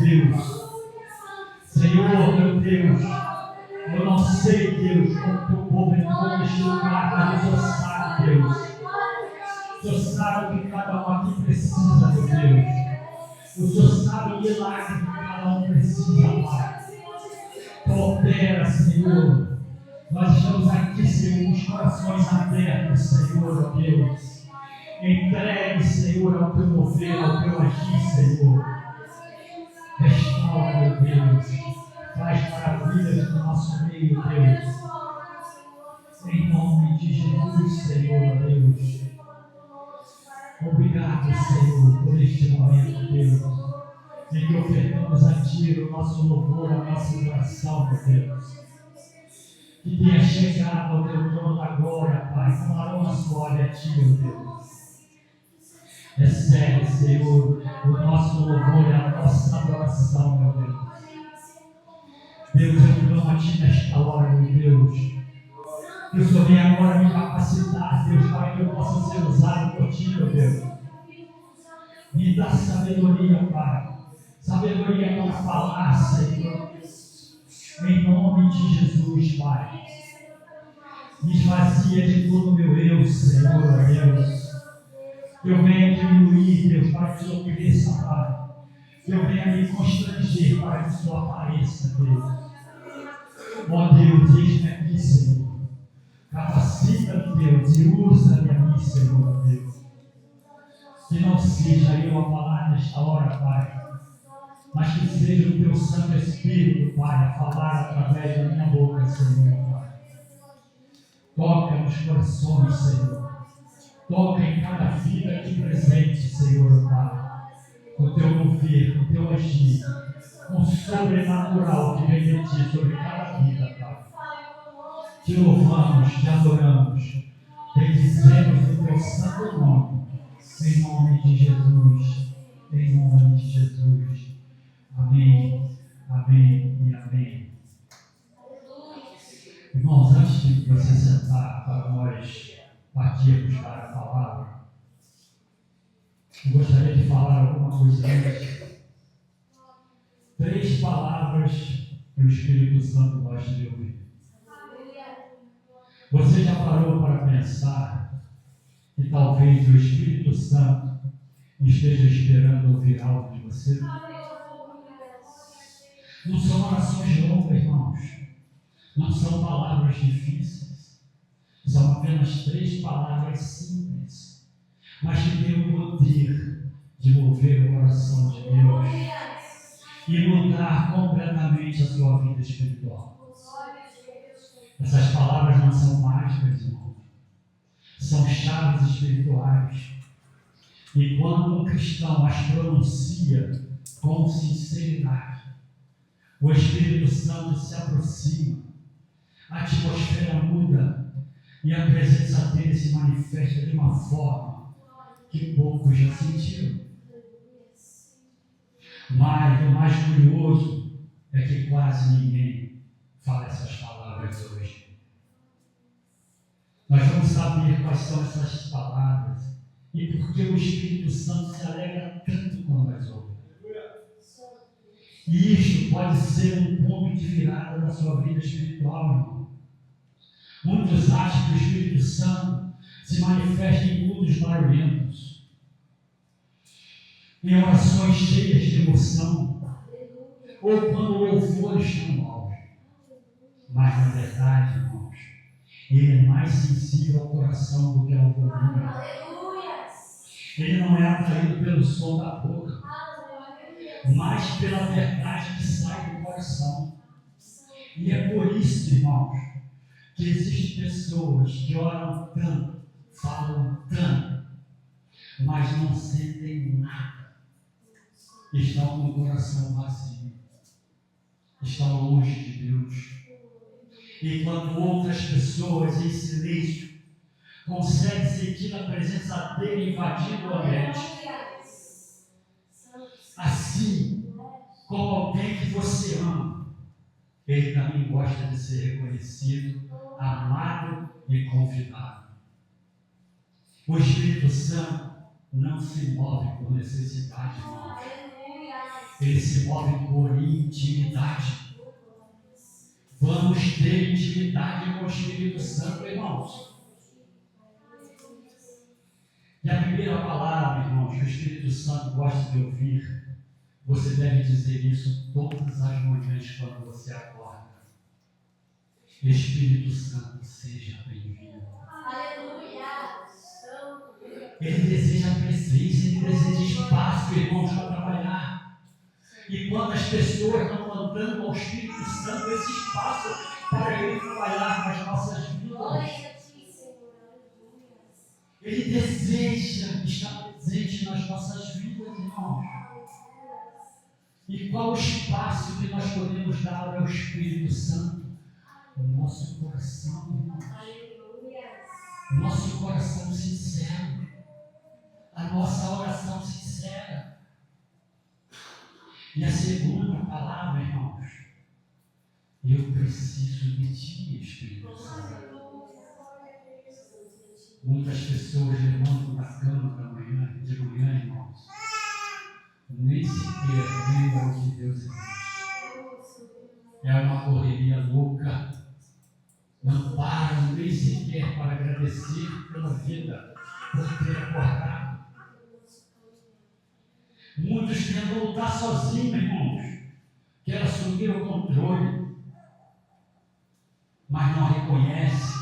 Deus. Senhor, meu Deus, eu não sei, Deus, como o teu povo entrou neste lugar, mas o Senhor sabe, Deus. O Senhor sabe o que cada um aqui precisa, meu Deus. O Senhor sabe o milagre que cada um precisa, Pai. Opera, Senhor. Nós estamos aqui, Senhor, com os corações abertos, Senhor, ó Deus. Entregue, Senhor, ao teu mover, ao teu agir, Senhor. Restaura, meu Deus. Faz maravilhas no nosso meio, Deus. Em nome de Jesus, Senhor, ó Deus. Obrigado, Senhor, por este momento, Deus, em que ofertamos a Ti o nosso louvor, a nossa oração, meu Deus. Que tenha chegado ao Teu trono da glória, Pai, com aroma suave a Ti, meu Deus. Recebe, Senhor, o nosso louvor e a nossa adoração, meu Deus. Deus, eu clamo a Ti nesta hora, meu Deus. Que o Senhor venha agora me capacitar, Deus, para que eu possa ser usado por Ti, meu Deus. Me dá sabedoria, Pai. Sabedoria para falar, Senhor. Em nome de Jesus, Pai. Me esvazia de todo o meu eu, Senhor, ó Deus. Que eu venha diminuir, Deus, para que o Senhor cresça, Pai. Que eu venha me constranger para que o Senhor apareça, Deus. Ó Deus, eis-me aqui, Senhor. Capacita-me, Deus, e usa-me a mim, Senhor, Deus. Que não seja eu a falar nesta hora, Pai, mas que seja o Teu Santo Espírito, Pai, a falar através da minha boca, Senhor, Pai. Toca nos corações, Senhor. Toca em cada vida aqui presente, Senhor, Pai. Com o Teu mover, com o Teu agir, com o sobrenatural que vem de Ti sobre cada vida, Pai. Te louvamos, te adoramos, bendizemos o Teu santo nome, em nome de Jesus, em nome de Jesus. Amém, amém e amém. Irmãos, antes de você sentar para nós partirmos para a palavra, eu gostaria de falar alguma coisa antes. 3 palavras que o Espírito Santo gosta de ouvir. Você já parou para pensar que talvez o Espírito Santo esteja esperando ouvir algo de você? Não são orações longas, irmãos. Não são palavras difíceis. São apenas 3 palavras simples, mas que têm o poder de mover o coração de Deus e mudar completamente a sua vida espiritual. Essas palavras não são mágicas, irmãos. São chaves espirituais. E quando um cristão as pronuncia com sinceridade, o Espírito Santo se aproxima, a atmosfera muda e a presença dele se manifesta de uma forma que poucos já sentiram. Mas o mais curioso é que quase ninguém fala essas palavras hoje. Nós vamos saber quais são essas palavras e por que o Espírito Santo se alegra tanto quando as ouve. E isto pode ser um ponto de virada da sua vida espiritual, irmão. Muitos acham que o Espírito Santo se manifesta em cultos barulhentos, em orações cheias de emoção, ou quando o louvor está no auge. Mas, na verdade, irmãos, ele é mais sensível ao coração do que ao volume. Ele não é atraído pelo som da boca, mas pela verdade que sai do coração. E é por isso, irmãos, que existem pessoas que oram tanto, falam tanto, mas não sentem nada. Estão com o coração vazio, estão longe de Deus. Enquanto outras pessoas em silêncio conseguem sentir a presença dele invadindo o ambiente. Assim como alguém que você ama, ele também gosta de ser reconhecido, amado e convidado. O Espírito Santo não se move por necessidade, irmãos. Ele se move por intimidade. Vamos ter intimidade com o Espírito Santo, irmãos. E a primeira palavra, irmãos, que o Espírito Santo gosta de ouvir, você deve dizer isso todas as manhãs quando você acorda. Espírito Santo, seja bem-vindo. Aleluia! Ele deseja presença, ele deseja espaço, irmãos, para trabalhar. E quando as pessoas não estão dando ao Espírito Santo esse espaço para ele trabalhar nas nossas vidas, ele deseja estar presente nas nossas vidas, irmãos. E qual o espaço que nós podemos dar ao Espírito Santo? O nosso coração, irmãos. Nosso coração sincero. A nossa oração sincera. E a segunda palavra, irmãos. Eu preciso de ti, Espírito Santo. Muitas pessoas levantam da cama de manhã, irmãos. Nem sequer lembram que Deus existe. É uma correria louca. Não param nem sequer para agradecer pela vida, por ter acordado. Muitos tentam lutar sozinhos, irmãos. Querem assumir o controle, mas não reconhece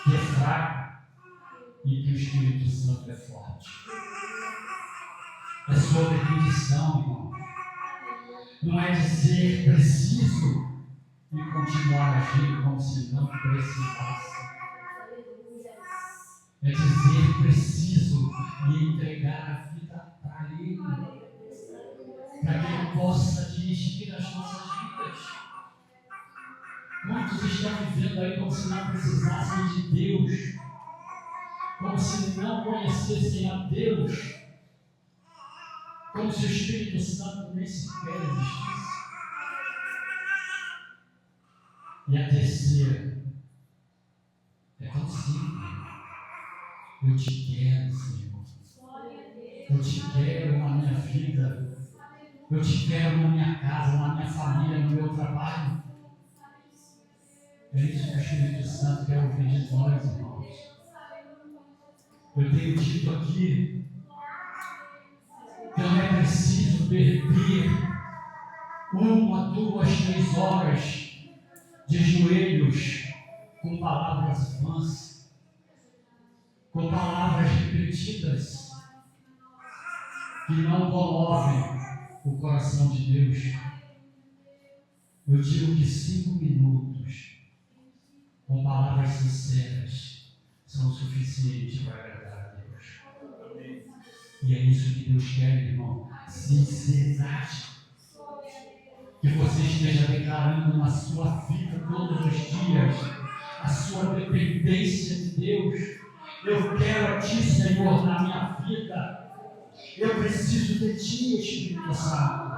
que é fraco e que o Espírito Santo é forte. É sobre rendição, irmãos. Não é dizer preciso e continuar agindo como se não precisasse. É dizer preciso e entregar a vida para Ele, para que Ele possa dirigir as nossas vidas. Muitos estão vivendo aí como se não precisassem de Deus, como se não conhecessem a Deus, como se o Espírito Santo nem sequer existisse. E a terceira é tão simples. Eu te quero, Senhor. Eu te quero na minha vida. Eu te quero na minha casa, na minha família, no meu trabalho. É isso que o Espírito Santo quer ouvir de nós, irmãos. Eu tenho dito aqui que não é preciso perder 1, 2, 3 horas de joelhos com palavras vãs, com palavras repetidas que não comovem o coração de Deus. Eu digo que 5 minutos com palavras sinceras são suficientes para agradar a Deus. E é isso que Deus quer, irmão. Sinceridade. Que você esteja declarando na sua vida todos os dias a sua dependência de Deus. Eu quero a Ti, Senhor, na minha vida. Eu preciso de Ti, Espírito Santo.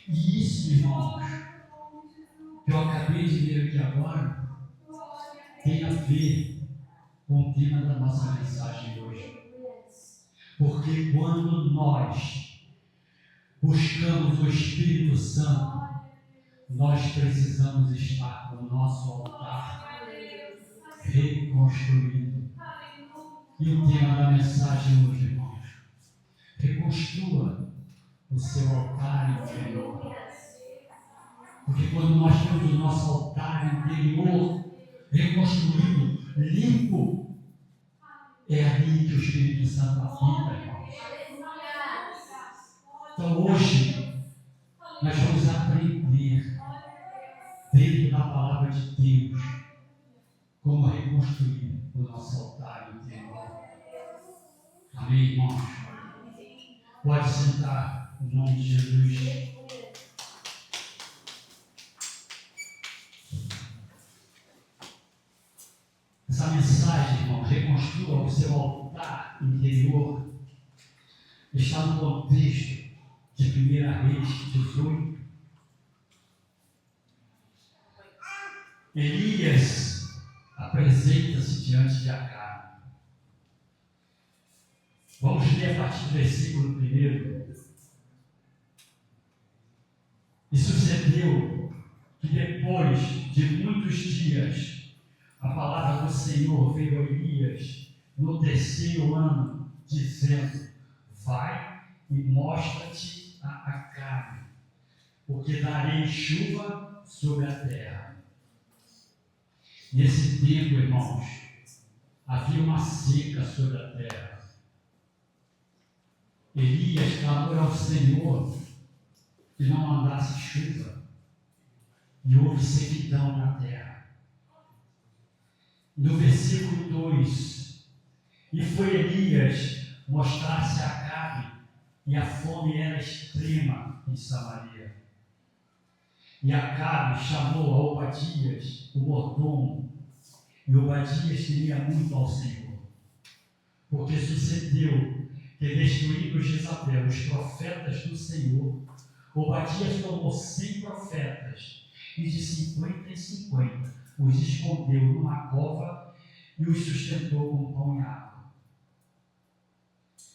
E isso, irmãos, que eu acabei de ler aqui agora, tem a ver com o tema da nossa mensagem hoje. Porque quando nós buscamos o Espírito Santo, nós precisamos estar com o nosso altar reconstruído. E o tema da mensagem hoje, irmãos, reconstrua o seu altar interior. Porque quando nós temos o nosso altar interior reconstruído, limpo, é ali que o Espírito Santo habita, irmãos. Então hoje nós vamos aprender dentro da palavra de Deus como reconstruir o nosso altar interior. Amém, irmãos? Pode sentar em nome de Jesus. Essa mensagem, irmão, reconstrua o seu altar interior, está no contexto de 1 Reis 18. Elias apresenta-se diante de Acabe. Vamos ler a partir do versículo 1. E sucedeu que depois de muitos dias, a palavra do Senhor veio a Elias no 3º ano, dizendo: vai e mostra-te a Acabe, porque darei chuva sobre a terra. Nesse tempo, irmãos, havia uma seca sobre a terra. Elias clamou ao Senhor que não mandasse chuva, e houve sequidão na terra. No versículo 2: e foi Elias mostrar-se a Acabe, e a fome era extrema em Samaria. E Acabe chamou a Obadias, o mordomo, e Obadias temia muito ao Senhor, porque sucedeu que, destruído Jezabel, os profetas do Senhor, Obadias tomou 100 profetas, e de 50 em 50 os escondeu numa cova e os sustentou com pão e água.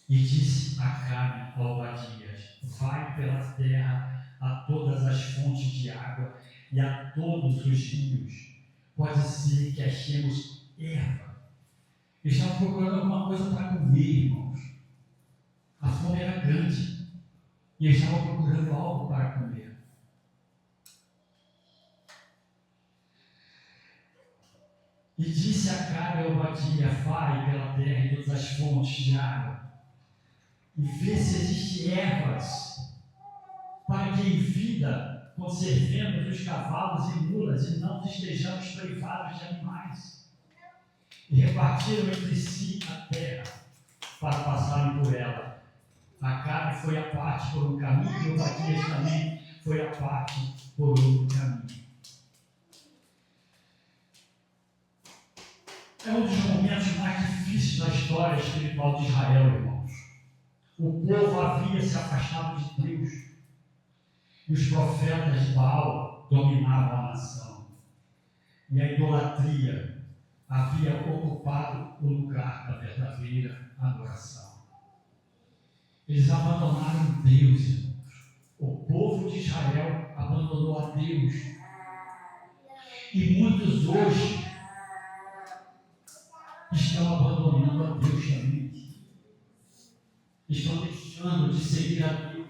E disse Acabe a Obadias: vai pela terra a todas as fontes de água e a todos os rios. Pode ser que achemos erva. Eles estavam procurando alguma coisa para comer, irmãos. A fome era grande e eles estavam procurando algo para comer. E disse Acabe a Obadias: vai pela terra e todas as fontes de água e vê se existem ervas, para que em vida conservemos os cavalos e mulas e não estejamos privados de animais. E repartiram entre si a terra para passarem por ela. Acabe foi a parte por um caminho e Obadias também foi a parte por outro caminho. É um dos momentos mais difíceis da história espiritual de Israel, irmãos. O povo havia se afastado de Deus e os profetas de Baal dominavam a nação. E a idolatria havia ocupado o lugar da verdadeira adoração. Eles abandonaram Deus, irmãos. O povo de Israel abandonou a Deus. E muitos hoje estão abandonando a Deus também. Estão deixando de seguir a Deus.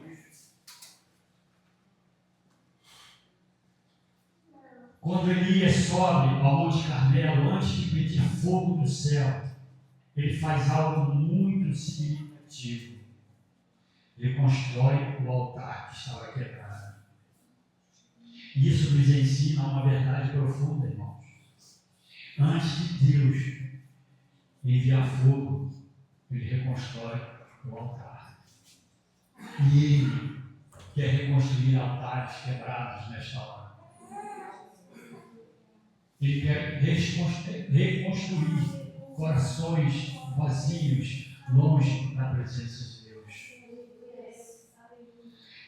Quando Elias sobe ao Monte Carmelo, antes de pedir fogo do céu, ele faz algo muito significativo. Ele constrói o altar que estava quebrado. Isso nos ensina uma verdade profunda, irmãos. Antes de Deus enviar fogo, ele reconstrói o altar. E ele quer reconstruir altares quebrados nesta hora. Ele quer reconstruir corações vazios, longe da presença de Deus.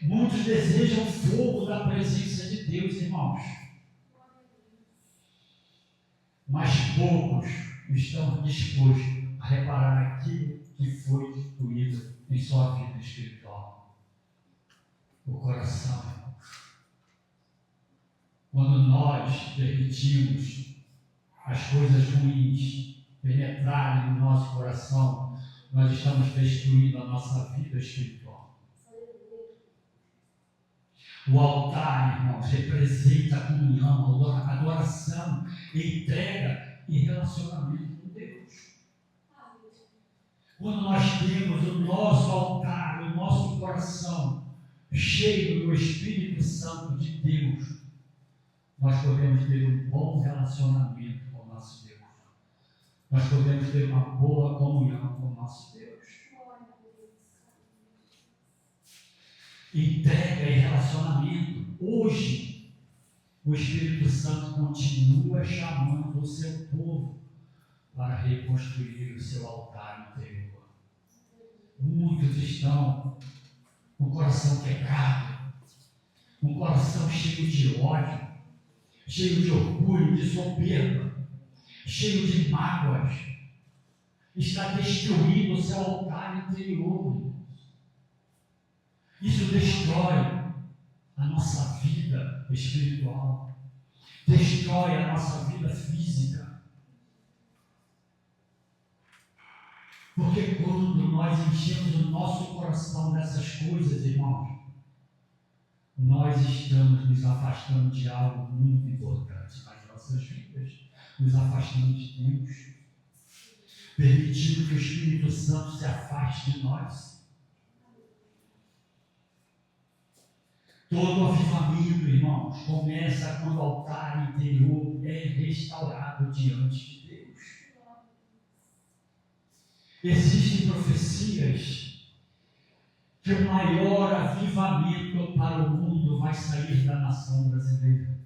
Muitos desejam fogo da presença de Deus, irmãos. Mas poucos estão dispostos a reparar aquilo que foi destruído em sua vida espiritual. O coração, irmãos. Quando nós permitimos as coisas ruins penetrarem no nosso coração, nós estamos destruindo a nossa vida espiritual. O altar, irmãos, representa a comunhão, a adoração, entrega e relacionamento com Deus. Quando nós temos o nosso altar, o nosso coração cheio do Espírito Santo de Deus, nós podemos ter um bom relacionamento com o nosso Deus. Nós podemos ter uma boa comunhão com o nosso Deus. Entrega e relacionamento. Hoje, o Espírito Santo continua chamando o seu povo para reconstruir o seu altar interior. Muitos estão com o coração quebrado, com o coração cheio de ódio, cheio de orgulho, de soberba, cheio de mágoas. está destruindo o seu altar interior. Isso destrói a nossa vida espiritual, destrói a nossa vida física. Porque quando nós enchemos o nosso coração dessas coisas, irmãos, nós estamos nos afastando de algo muito importante nas nossas vidas, nos afastando de Deus, permitindo que o Espírito Santo se afaste de nós. Todo avivamento, irmãos, começa quando o altar interior é restaurado diante de Deus. Existem profecias que o maior avivamento para o mundo vai sair da nação brasileira.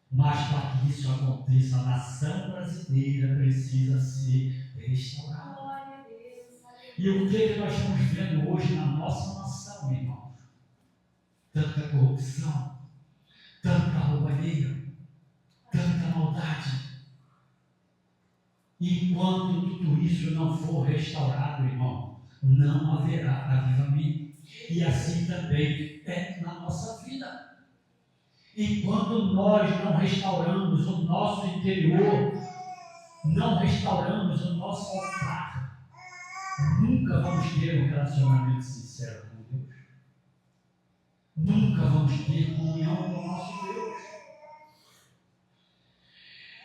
Mas para que isso aconteça, a nação brasileira precisa ser restaurada. E o que nós estamos vendo hoje na nossa nação, irmãos? Tanta corrupção, tanta roubalheira, tanta maldade. E enquanto tudo isso não for restaurado, irmão, não haverá avivamento. E assim também é na nossa vida. Enquanto nós não restauramos o nosso interior, não restauramos o nosso altar, nunca vamos ter um relacionamento sincero com Deus. Nunca vamos ter comunhão com o nosso Deus.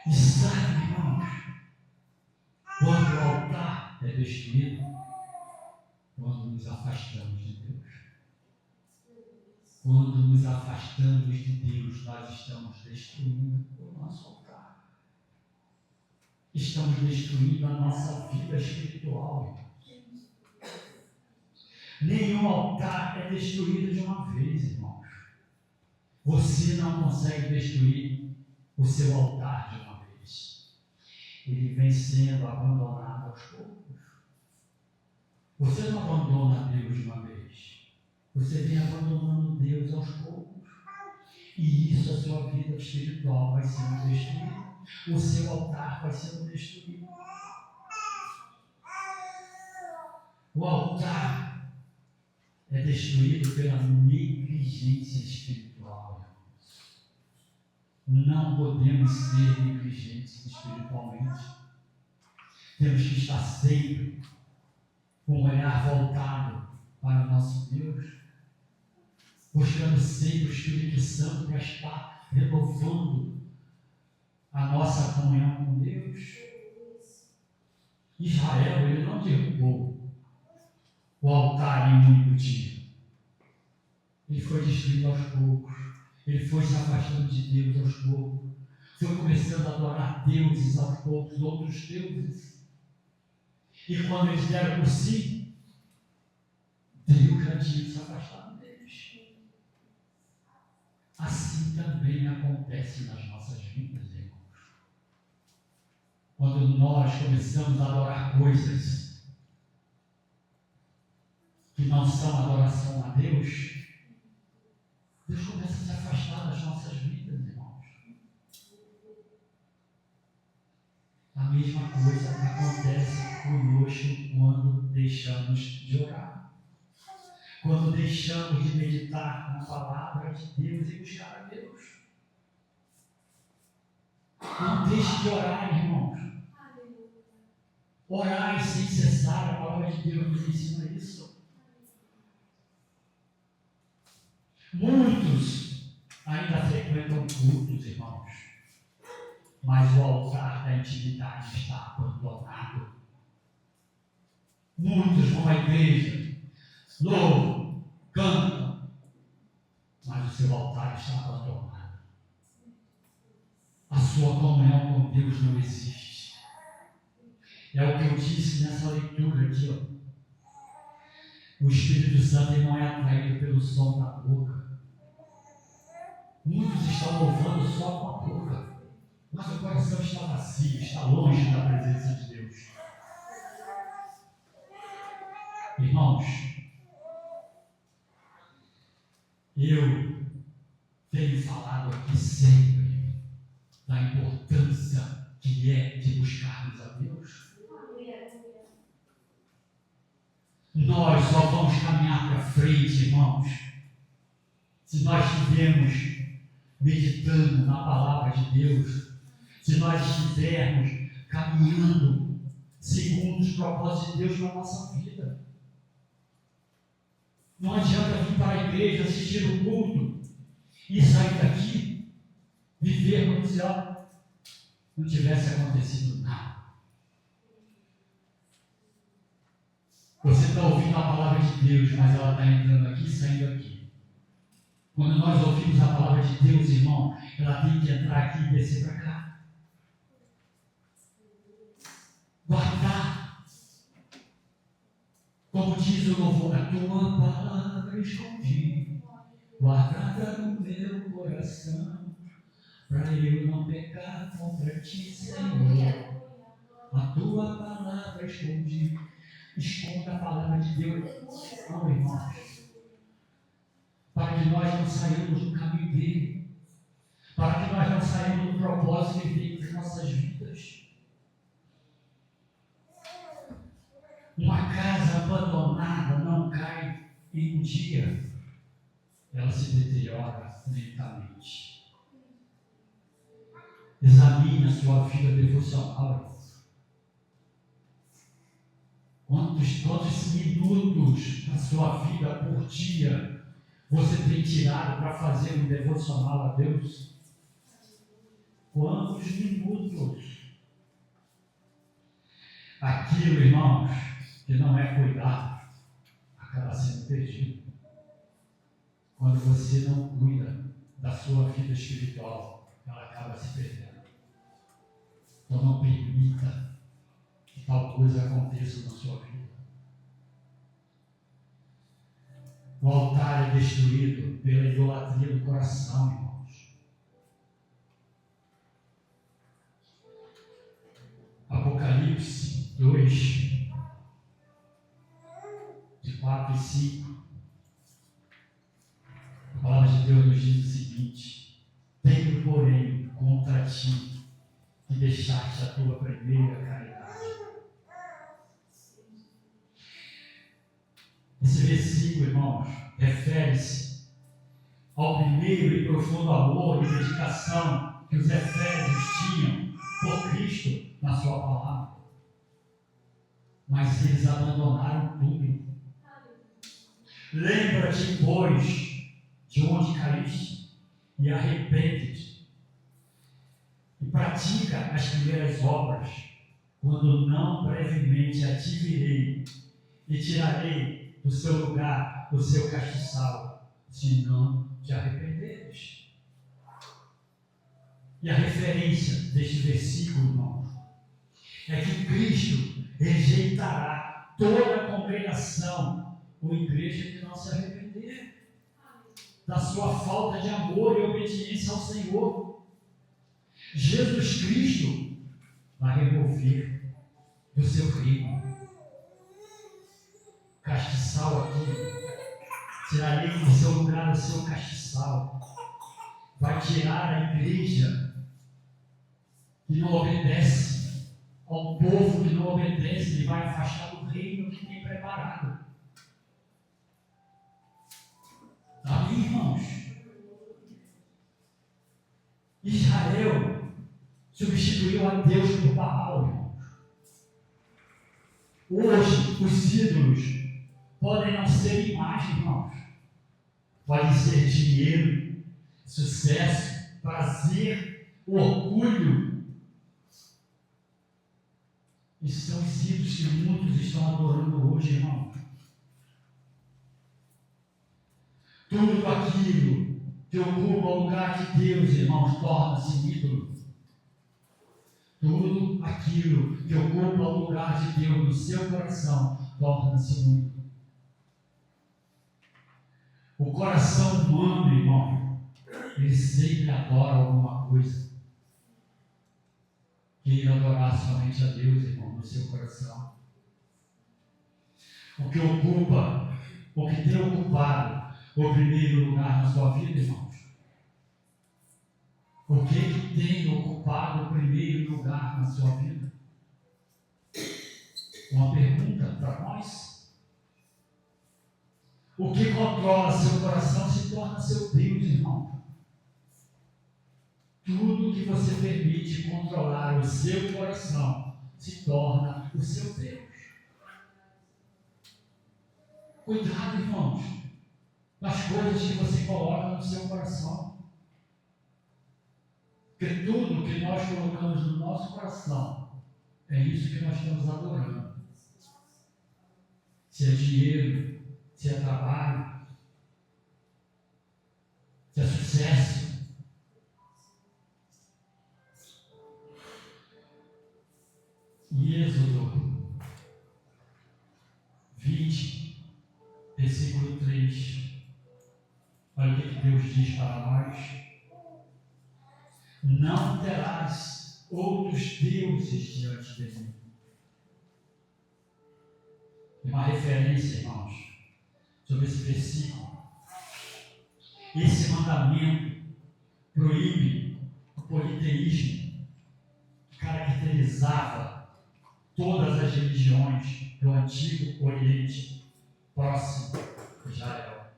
E sabe, irmãos, quando o altar é destruído, quando nos afastamos de Deus. Quando nos afastamos de Deus, nós estamos destruindo o nosso altar. Estamos destruindo a nossa vida espiritual. Nenhum altar é destruído de uma vez, irmãos. Você não consegue destruir o seu altar de uma vez. Ele vem sendo abandonado aos poucos. Você não abandona Deus de uma vez. Você vem abandonando Deus aos poucos. E isso, a sua vida espiritual vai sendo destruída. O seu altar vai sendo destruído. O altar é destruído pela negligência espiritual. Não podemos ser negligentes espiritualmente. Temos que estar sempre com o olhar voltado para o nosso Deus, buscando sempre o Espírito Santo para estar renovando a nossa comunhão com Deus. Israel, ele não derrubou o altar em um único dia. Ele foi destruído aos poucos. Ele foi se afastando de Deus aos poucos. Foi começando a adorar deuses aos poucos, outros deuses. E quando eles deram por si, Deus já tinha se afastado deles. Assim também acontece nas nossas vidas, irmãos. Quando nós começamos a adorar coisas que não são adoração a Deus, Deus começa a se afastar das nossas vidas, irmãos. A mesma coisa acontece conosco quando deixamos de orar. Quando deixamos de meditar na palavra de Deus e buscar a Deus. Não deixe de orar, irmãos. Orar sem cessar, a palavra de Deus nos ensina isso. Muitos ainda frequentam cultos, irmãos, mas o altar da intimidade está abandonado. Muitos vão à igreja, louvam, cantam, mas o seu altar está abandonado. A sua comunhão com Deus não existe. É o que eu disse nessa leitura aqui, ó. O Espírito Santo não é atraído pelo som da boca. Muitos estão louvando só com a boca, mas o coração está vazio, está longe da presença de Deus. Irmãos, eu tenho falado aqui sempre da importância que é de buscarmos a Deus. Nós só vamos caminhar para frente, irmãos, se nós estivermos meditando na palavra de Deus, se nós estivermos caminhando segundo os propósitos de Deus na nossa vida. Não adianta vir para a igreja, assistir o culto e sair daqui, viver como se não tivesse acontecido nada. Você está ouvindo a palavra de Deus, mas ela está entrando aqui e saindo aqui. Quando nós ouvimos a palavra de Deus, irmão, ela tem que entrar aqui e descer para cá. Guardar. Como diz o louvor, a tua palavra escondi, guardada no meu coração, para eu não pecar contra ti, Senhor. A tua palavra escondi. Esconda a palavra de Deus no coração, irmãos, para que nós não saímos do caminho dele, para que nós não saímos do propósito que ele tem para as nossas vidas. Uma casa abandonada não cai em um dia, ela se deteriora lentamente. Examine a sua vida devocional. Quantos minutos da sua vida por dia você tem tirado para fazer um devocional a Deus? Quantos minutos? Aquilo, irmãos, que não é cuidado, acaba sendo perdido. Quando você não cuida da sua vida espiritual, ela acaba se perdendo. Então não permita que tal coisa aconteça na sua vida. O altar é destruído pela idolatria do coração, irmãos. Apocalipse 2, de 4 e 5. A palavra de Deus nos diz o seguinte: tenho, porém, contra ti que deixaste a tua primeira caridade. Esse versículo, irmãos, refere-se ao primeiro e profundo amor e dedicação que os efésios tinham por Cristo na sua palavra. Mas eles abandonaram tudo. Lembra-te, pois, de onde caíste e arrepende-te. E pratica as primeiras obras, quando não brevemente a te virei e tirarei do seu lugar o seu castiçal, se não te arrependeres. E a referência deste versículo, irmãos, é que Cristo rejeitará toda a congregação ou igreja que não se arrepender da sua falta de amor e obediência ao Senhor. Jesus Cristo vai remover do seu reino castiçal aqui, tirarei do seu lugar o seu castiçal, vai tirar a igreja que não obedece, ao povo que não obedece, ele vai afastar do reino que tem preparado. Amém, irmãos? Israel substituiu a Deus por Baal, irmãos. Hoje, os ídolos podem não ser imagem, irmãos. Podem ser dinheiro, sucesso, prazer, orgulho. Esses são os ídolos que muitos estão adorando hoje, irmãos. Tudo aquilo que ocupa o lugar de Deus, irmãos, torna-se um ídolo. Tudo aquilo que ocupa o lugar de Deus no seu coração torna-se um ídolo. O coração humano, irmão, ele sempre adora alguma coisa. Queira adorar somente a Deus, irmão, no seu coração. O que ocupa, o que tem ocupado o primeiro lugar na sua vida, irmãos? O que tem ocupado o primeiro lugar na sua vida? Uma pergunta para nós. O que controla seu coração se torna seu Deus, irmão. Tudo que você permite controlar o seu coração se torna o seu Deus. Cuidado, irmãos, com as coisas que você coloca no seu coração. Porque tudo que nós colocamos no nosso coração é isso que nós estamos adorando. Se é dinheiro, se é trabalho, se é sucesso. Em Êxodo 20, versículo 3, olha o que Deus diz para nós: não terás outros deuses diante de mim. Tem uma referência, irmãos, sobre esse versículo. Esse mandamento proíbe o politeísmo que caracterizava todas as religiões do Antigo Oriente Próximo de Israel.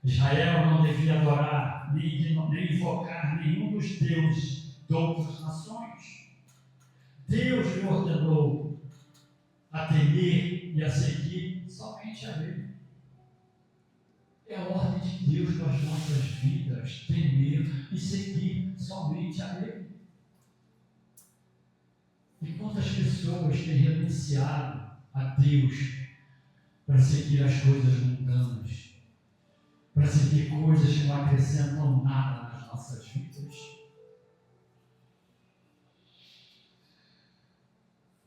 Israel não devia adorar nem invocar nenhum dos deuses de outras nações. Deus lhe ordenou a temer e a seguir somente a Ele. É a ordem de Deus para as nossas vidas, temer e seguir somente a Ele. E quantas pessoas têm renunciado a Deus para seguir as coisas mundanas, para seguir coisas que não acrescentam nada nas nossas vidas?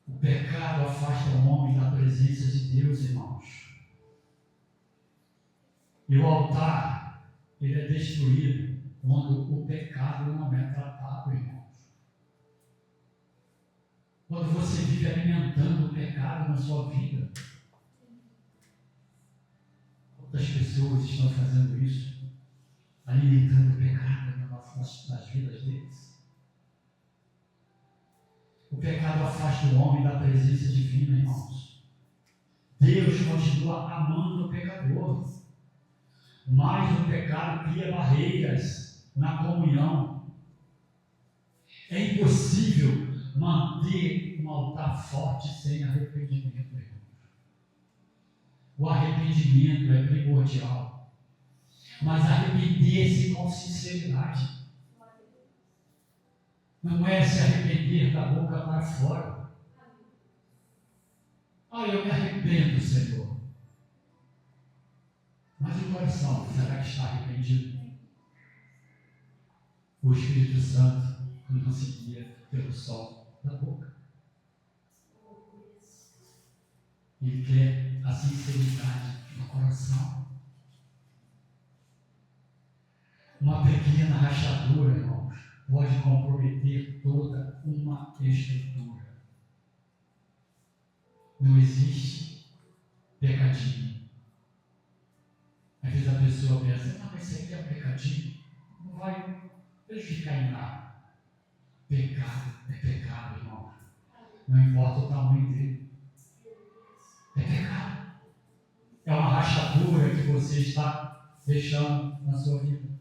O pecado afasta o homem da presença de Deus, irmãos. E o altar, ele é destruído quando o pecado não é tratado, irmãos. Quando você vive alimentando o pecado na sua vida. Quantas pessoas estão fazendo isso? Alimentando o pecado nas vidas deles. O pecado afasta o homem da presença divina, irmãos. Deus continua amando o pecador. Mas o pecado cria barreiras na comunhão. É impossível manter um altar forte sem arrependimento, irmãos. O arrependimento é primordial. Mas arrepender-se com sinceridade. Não é se arrepender da boca para fora. Eu me arrependo, Senhor. Mas o coração, será que está arrependido? O Espírito Santo não se guia pelo sol da boca. Ele quer a sinceridade no coração. Uma pequena rachadura, irmãos, pode comprometer toda uma estrutura. Não existe pecadinho. Às vezes a pessoa pensa, mas isso aqui é um pecadinho, não vai prejudicar em nada. Pecado é pecado, irmão. Não importa o tamanho dele. É pecado. É uma rachadura que você está deixando na sua vida.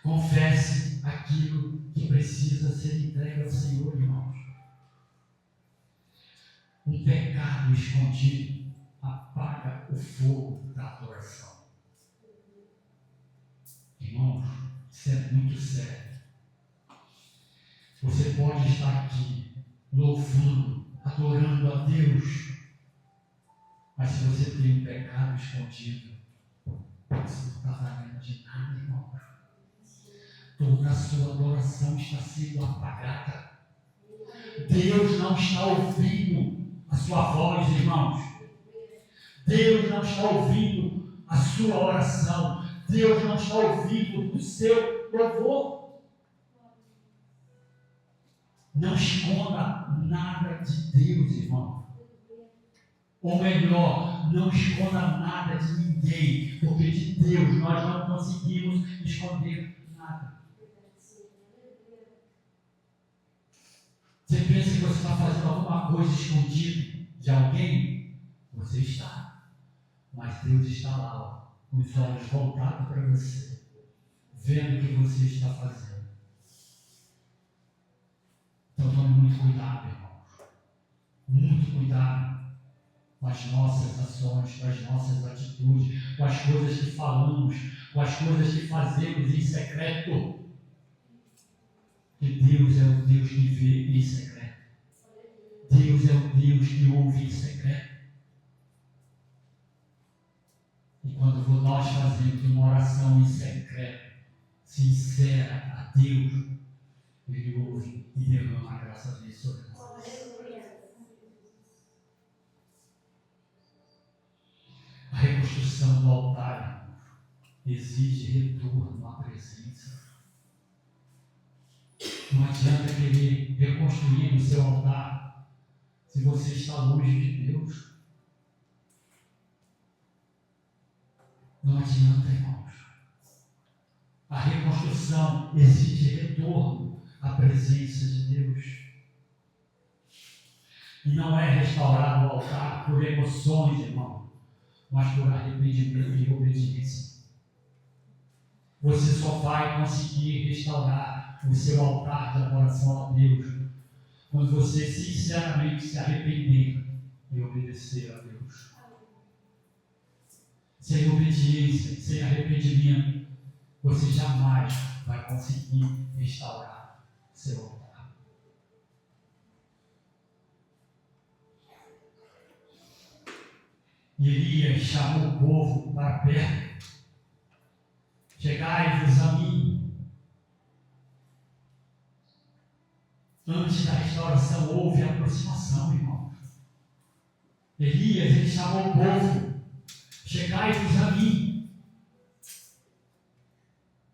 Confesse aquilo que precisa ser entregue ao Senhor, irmãos. Um pecado escondido apaga o fogo da adoração. Irmãos, isso é muito sério. Você pode estar aqui louvando, adorando a Deus, mas se você tem um pecado escondido, você não está valendo de nada, irmão. Toda a sua adoração está sendo apagada. Deus não está ouvindo a sua voz, irmãos. Deus não está ouvindo a sua oração. Deus não está ouvindo o seu louvor. Não esconda nada de Deus, irmão. Ou melhor, não esconda nada de ninguém, porque de Deus nós não conseguimos esconder nada. Você pensa que você está fazendo alguma coisa escondida de alguém? Você está, mas Deus está lá, ó, com os olhos voltados para você, vendo o que você está fazendo. Então tome muito cuidado, irmãos. Muito cuidado com as nossas ações, com as nossas atitudes, com as coisas que falamos, com as coisas que fazemos em secreto. Que Deus é o Deus que vê em secreto. Deus é o Deus que ouve em secreto. E quando nós fazemos uma oração em secreto, sincera a Deus, Ele ouve e derrama a graça dele sobre nós. A reconstrução do altar exige retorno à presença. Não adianta querer reconstruir o seu altar se você está longe de Deus. Não adianta, irmãos. A reconstrução exige retorno à presença de Deus. E não é restaurado o altar por emoções, irmão, mas por arrependimento e obediência. Você só vai conseguir restaurar o seu altar de adoração a Deus quando você sinceramente se arrepender e obedecer a Deus. Sem obediência, sem arrependimento, você jamais vai conseguir restaurar seu altar. Elias chamou o povo para perto. Chegai-vos a mim. Antes da restauração houve aproximação, irmãos. Elias, ele chamou o povo. Chegai-vos a mim.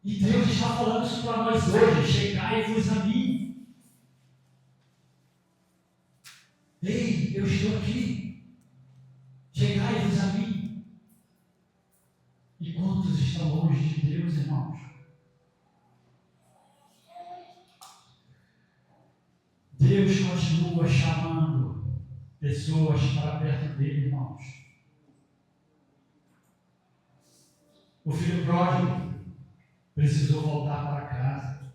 E Deus está falando isso para nós hoje. Chegai-vos a mim. Ei, eu estou aqui. Chegai-vos a mim. E quantos estão longe de Deus, irmãos? Deus continua chamando pessoas para perto dele, irmãos. O filho pródigo precisou voltar para casa.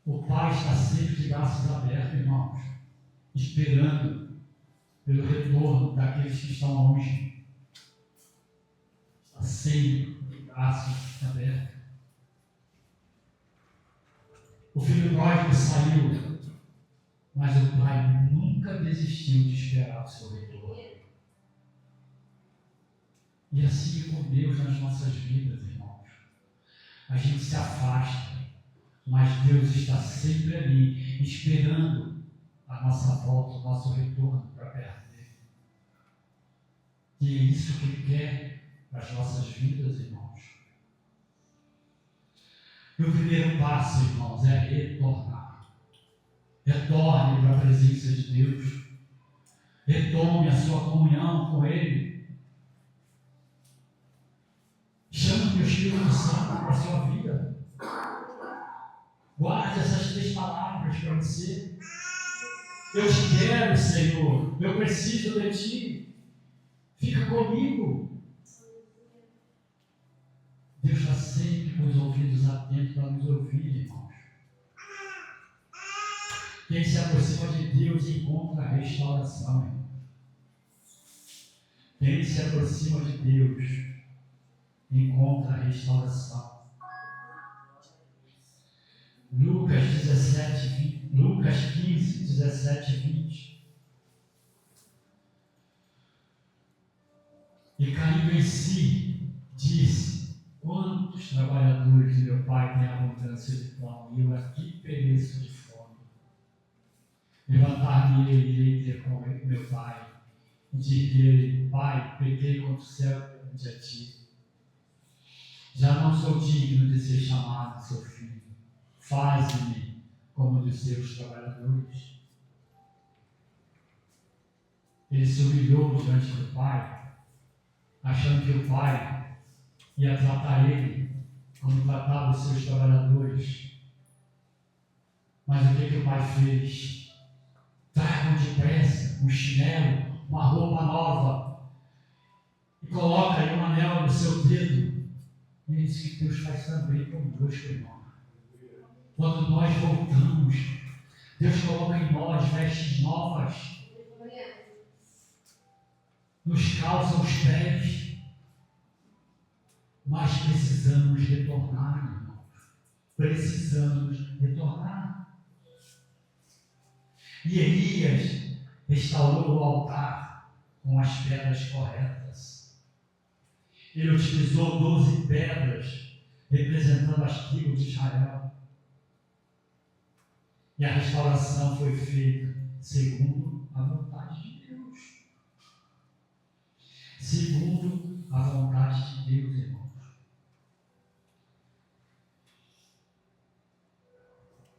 O pai está sempre de braços abertos, irmãos, esperando pelo retorno daqueles que estão longe. Está sempre de braços abertos. O filho pródigo saiu, mas o pai nunca desistiu de esperar o seu retorno. E assim é com Deus nas nossas vidas, irmãos. A gente se afasta, mas Deus está sempre ali, esperando a nossa volta, o nosso retorno para perto dele. E é isso que Ele quer para as nossas vidas, irmãos. E o primeiro passo, irmãos, é retornar. Retorne para a presença de Deus. Retome a sua comunhão com Ele. Chame o Espírito Santo para a sua vida. Guarde essas 3 palavras para você. Eu te quero, Senhor. Eu preciso de Ti. Fica comigo. Deus está sempre com os ouvidos atentos para nos ouvir, irmãos. Quem se aproxima de Deus encontra a restauração, irmão. Quem se aproxima de Deus encontra a restauração. Lucas 15, 17 e 20. E caindo em si, disse: quantos trabalhadores de meu pai têm abundância de pão, e eu aqui pereço de fome. Levantar-me-ei e irei ter com meu pai, e dir-lhe: Pai, pequei contra o céu perante a ti. Já não sou digno de ser chamado seu filho. Faze-me como um dos seus trabalhadores. Ele se humilhou diante do pai, achando que o pai ia tratar ele como tratava os seus trabalhadores. Mas o que o pai fez? Tragam depressa um chinelo, uma roupa nova e coloca aí um anel no seu dedo. E é isso que Deus faz também conosco, irmão. Quando nós voltamos, Deus coloca em nós vestes novas, nos calça os pés, mas precisamos retornar, irmãos. Precisamos retornar. E Elias restaurou o altar com as pedras corretas. Ele utilizou 12 pedras, representando as tribos de Israel. E a restauração foi feita segundo a vontade de Deus. Segundo a vontade de Deus, irmãos.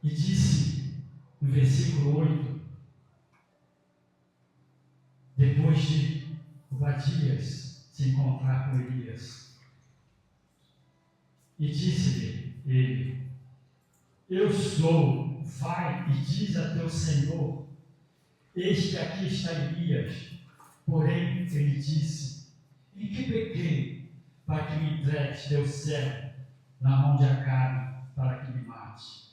E disse no versículo 8, depois de Obadias se encontrar com Elias, e disse-lhe ele: eu sou, vai e diz a teu Senhor, eis que aqui está Elias. Porém, ele disse: em que pequei para que me entregues teu servo na mão de Acabe para que me mate?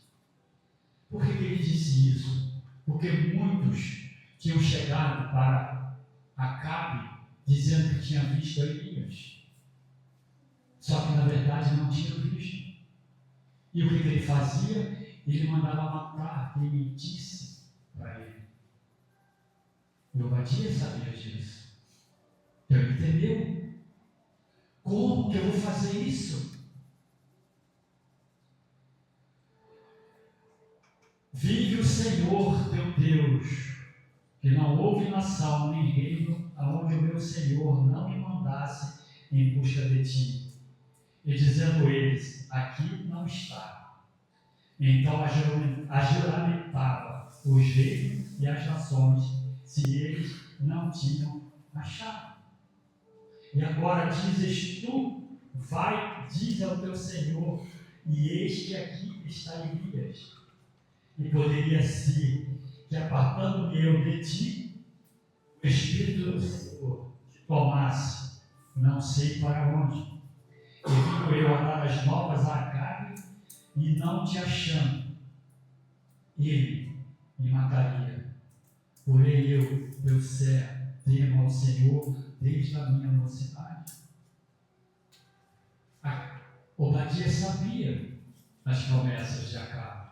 Por que ele disse isso? Porque muitos tinham chegado para Acabe dizendo que tinha visto Elias. Só que na verdade não tinha visto. E o que ele fazia? Ele mandava matar quem mentisse para ele. E Obadias sabia disso. Então ele entendeu. Como que eu vou fazer isso? Vive o Senhor teu Deus, que não houve nação nem reino aonde o meu Senhor não me mandasse em busca de ti. E dizendo eles: aqui não está. Então ajuramentava os reinos e as nações, se eles não tinham achado. E agora dizes tu: vai, diz ao teu Senhor, e eis que aqui está Elias. E poderia ser que, apartando-me eu de ti, o Espírito do Senhor te tomasse, não sei para onde. E vindo eu a dar as novas a Acabe, e não te achando, ele me mataria. Porém eu, teu servo, temo ao Senhor desde a minha mocidade. Obadias sabia as promessas de Acabe,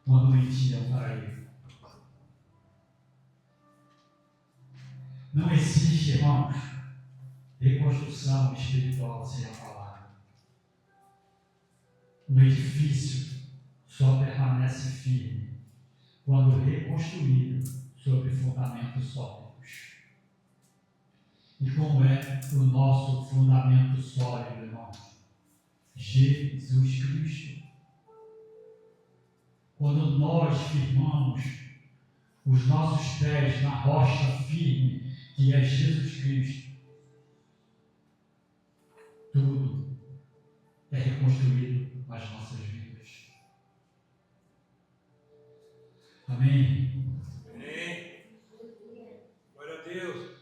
quando mentiam para ele. Não existe, irmãos, reconstrução espiritual sem a palavra. Um edifício só permanece firme quando reconstruído sobre fundamentos sólidos. E como é o nosso fundamento sólido, irmãos? Jesus Cristo. Quando nós firmamos os nossos pés na rocha firme, que é Jesus Cristo, tudo é reconstruído nas nossas vidas. Amém? Amém. Glória a Deus.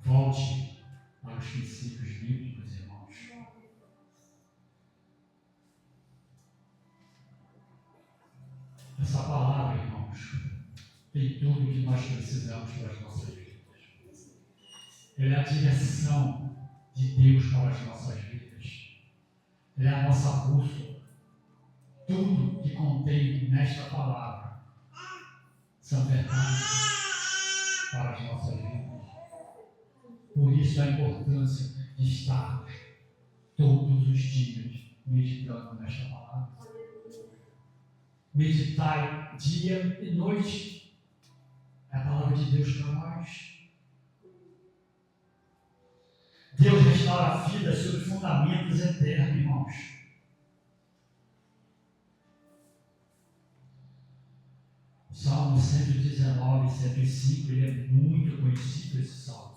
Volte aos princípios bíblicos, irmãos. Essa palavra, irmãos, tem tudo o que nós precisamos para as nossas vidas. Ela é a direção de Deus para as nossas vidas. Ela é a nossa bússola. Tudo que contém nesta palavra são verdades para as nossas vidas. Por isso a importância de estar todos os dias meditando nesta palavra. Meditar dia e noite é a palavra de Deus para nós. Deus restaura a vida sobre fundamentos eternos, irmãos. O Salmo 119, 105, ele é muito conhecido, esse salmo.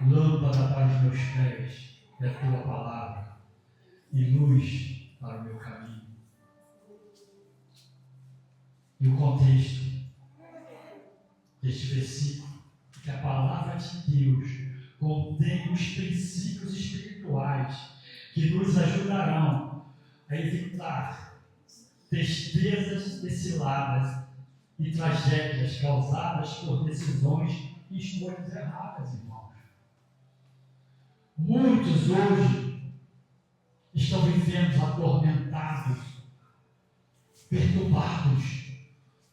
Lâmpada para os meus pés é a tua palavra e luz para o meu caminho. E o contexto deste versículo, que a palavra de Deus contém os princípios espirituais que nos ajudarão a evitar tristezas desciladas e tragédias causadas por decisões e escolhas erradas, irmãos. Muitos hoje estão vivendo atormentados, perturbados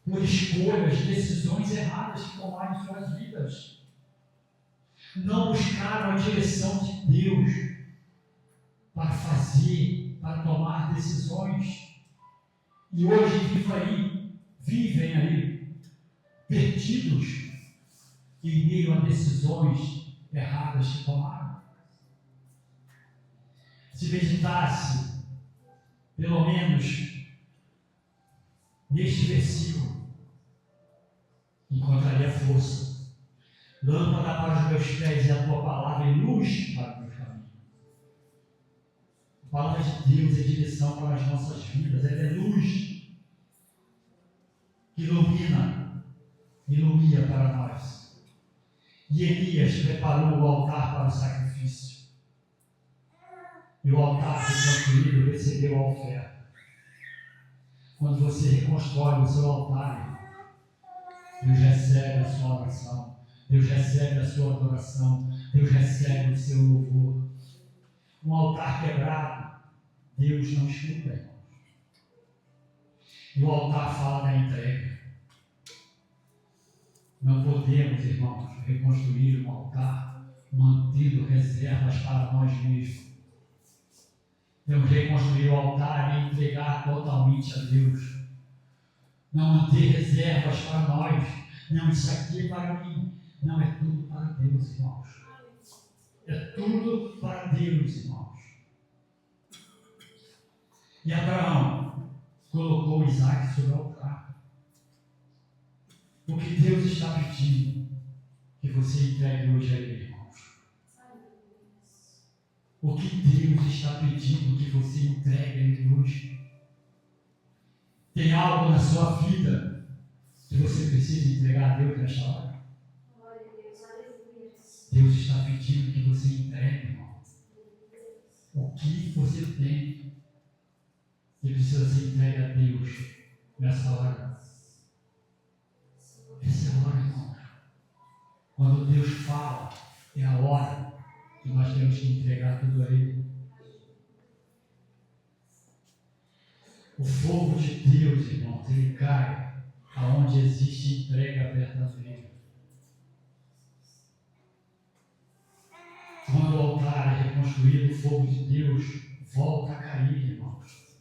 por escolhas, decisões erradas que tomaram em suas vidas. Não buscaram a direção de Deus para fazer, para tomar decisões. E hoje vivem aí, perdidos em meio a decisões erradas que tomaram. Se meditasse, pelo menos, neste versículo, encontraria força. Lâmpada para os meus pés e a tua palavra e luz para o meu caminho. A palavra de Deus é direção para as nossas vidas, ela é luz que ilumina para nós. E Elias preparou o altar para o sacrifício. E o altar reconstruído recebeu a oferta. Quando você reconstrói o seu altar, Deus recebe a sua oração, Deus recebe a sua adoração, Deus recebe o seu louvor. Um altar quebrado, Deus não escuta, irmãos. E o altar fala da entrega. Não podemos, irmãos, reconstruir um altar mantendo reservas para nós mesmos. Temos que reconstruir o altar e entregar totalmente a Deus. Não manter reservas para nós. Não, isso aqui é para mim. Não, é tudo para Deus, irmãos. É tudo para Deus, irmãos. E Abraão colocou Isaac sobre o altar. O que Deus está pedindo que você entregue hoje a Ele, irmãos. O que Deus está pedindo que você entregue a Ele hoje. Tem algo na sua vida que você precisa entregar a Deus nesta hora? Deus está pedindo que você entregue, irmão. O que você tem que precisa ser entregue a Deus nessa hora? Essa é a hora, irmão. Quando Deus fala, é a hora que nós temos que entregar tudo a Ele. O fogo de Deus, irmãos, ele cai aonde existe entrega verdadeira. Quando o altar é reconstruído, o fogo de Deus volta a cair, irmãos.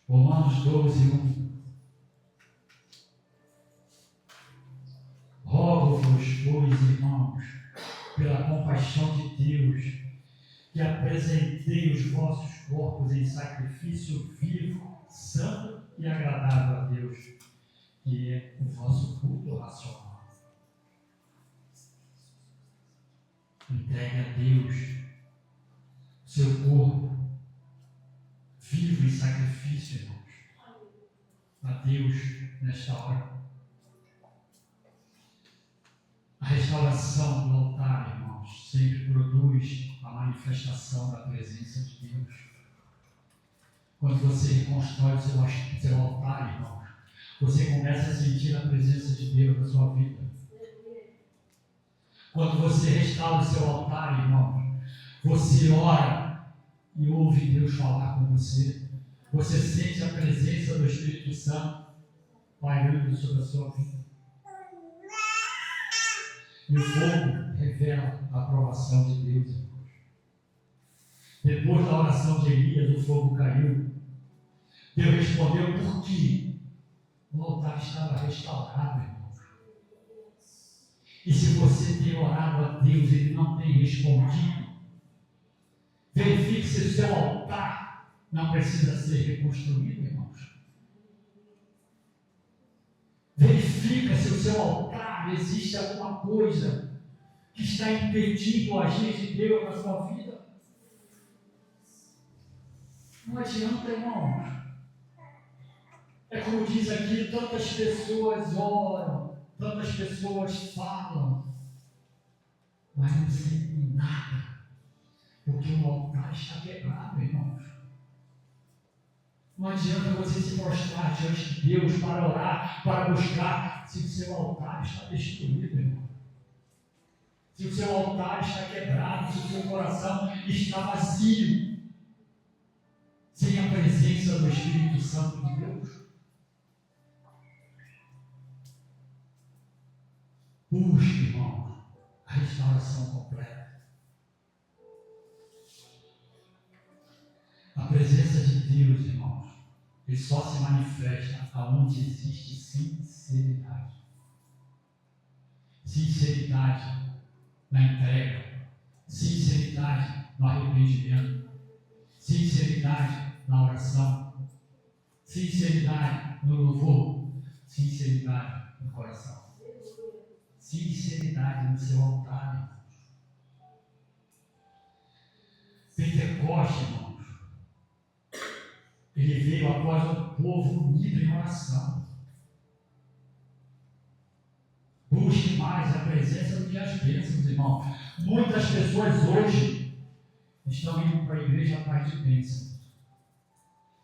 Romanos 12:1. Rogo-vos, pois, irmãos, pela compaixão de Deus, que apresentei os vossos corpos em sacrifício vivo, santo e agradável a Deus, que é o vosso culto racional. Entregue a Deus seu corpo vivo em sacrifício, irmãos, a Deus nesta hora. A restauração do altar, irmãos, sempre produz a manifestação da presença de Deus. Quando você reconstrói o seu altar, irmãos, você começa a sentir a presença de Deus na sua vida. Quando você restaura o seu altar, irmãos, você ora e ouve Deus falar com você. Você sente a presença do Espírito Santo pairando sobre a sua vida. E o fogo revela a aprovação de Deus, irmãos. Depois da oração de Elias, o fogo caiu. Deus respondeu por quê? O altar estava restaurado, irmãos. E se você tem orado a Deus e Ele não tem respondido, verifique se o seu altar não precisa ser reconstruído, irmãos. Verifica se o seu altar existe alguma coisa que está impedindo o agir de Deus na sua vida. Não adianta, irmão. É como diz aqui, tantas pessoas oram, tantas pessoas falam, mas não sentem nada, porque o altar está quebrado, irmãos. Não adianta você se prostrar diante de Deus para orar, para buscar, se o seu altar está destruído, irmão. Se o seu altar está quebrado, se o seu coração está vazio, sem a presença do Espírito Santo de Deus. Busque, irmão, a restauração completa. A presença de Deus, irmãos, ele só se manifesta aonde existe sinceridade. Sinceridade na entrega, sinceridade no arrependimento, sinceridade na oração, sinceridade no louvor, sinceridade no coração. Sinceridade no seu altar, irmãos. Pentecoste, irmãos, ele veio após um povo unido em oração. Busque mais a presença do que as bênçãos, irmão. Muitas pessoas hoje estão indo para a igreja atrás de bênçãos.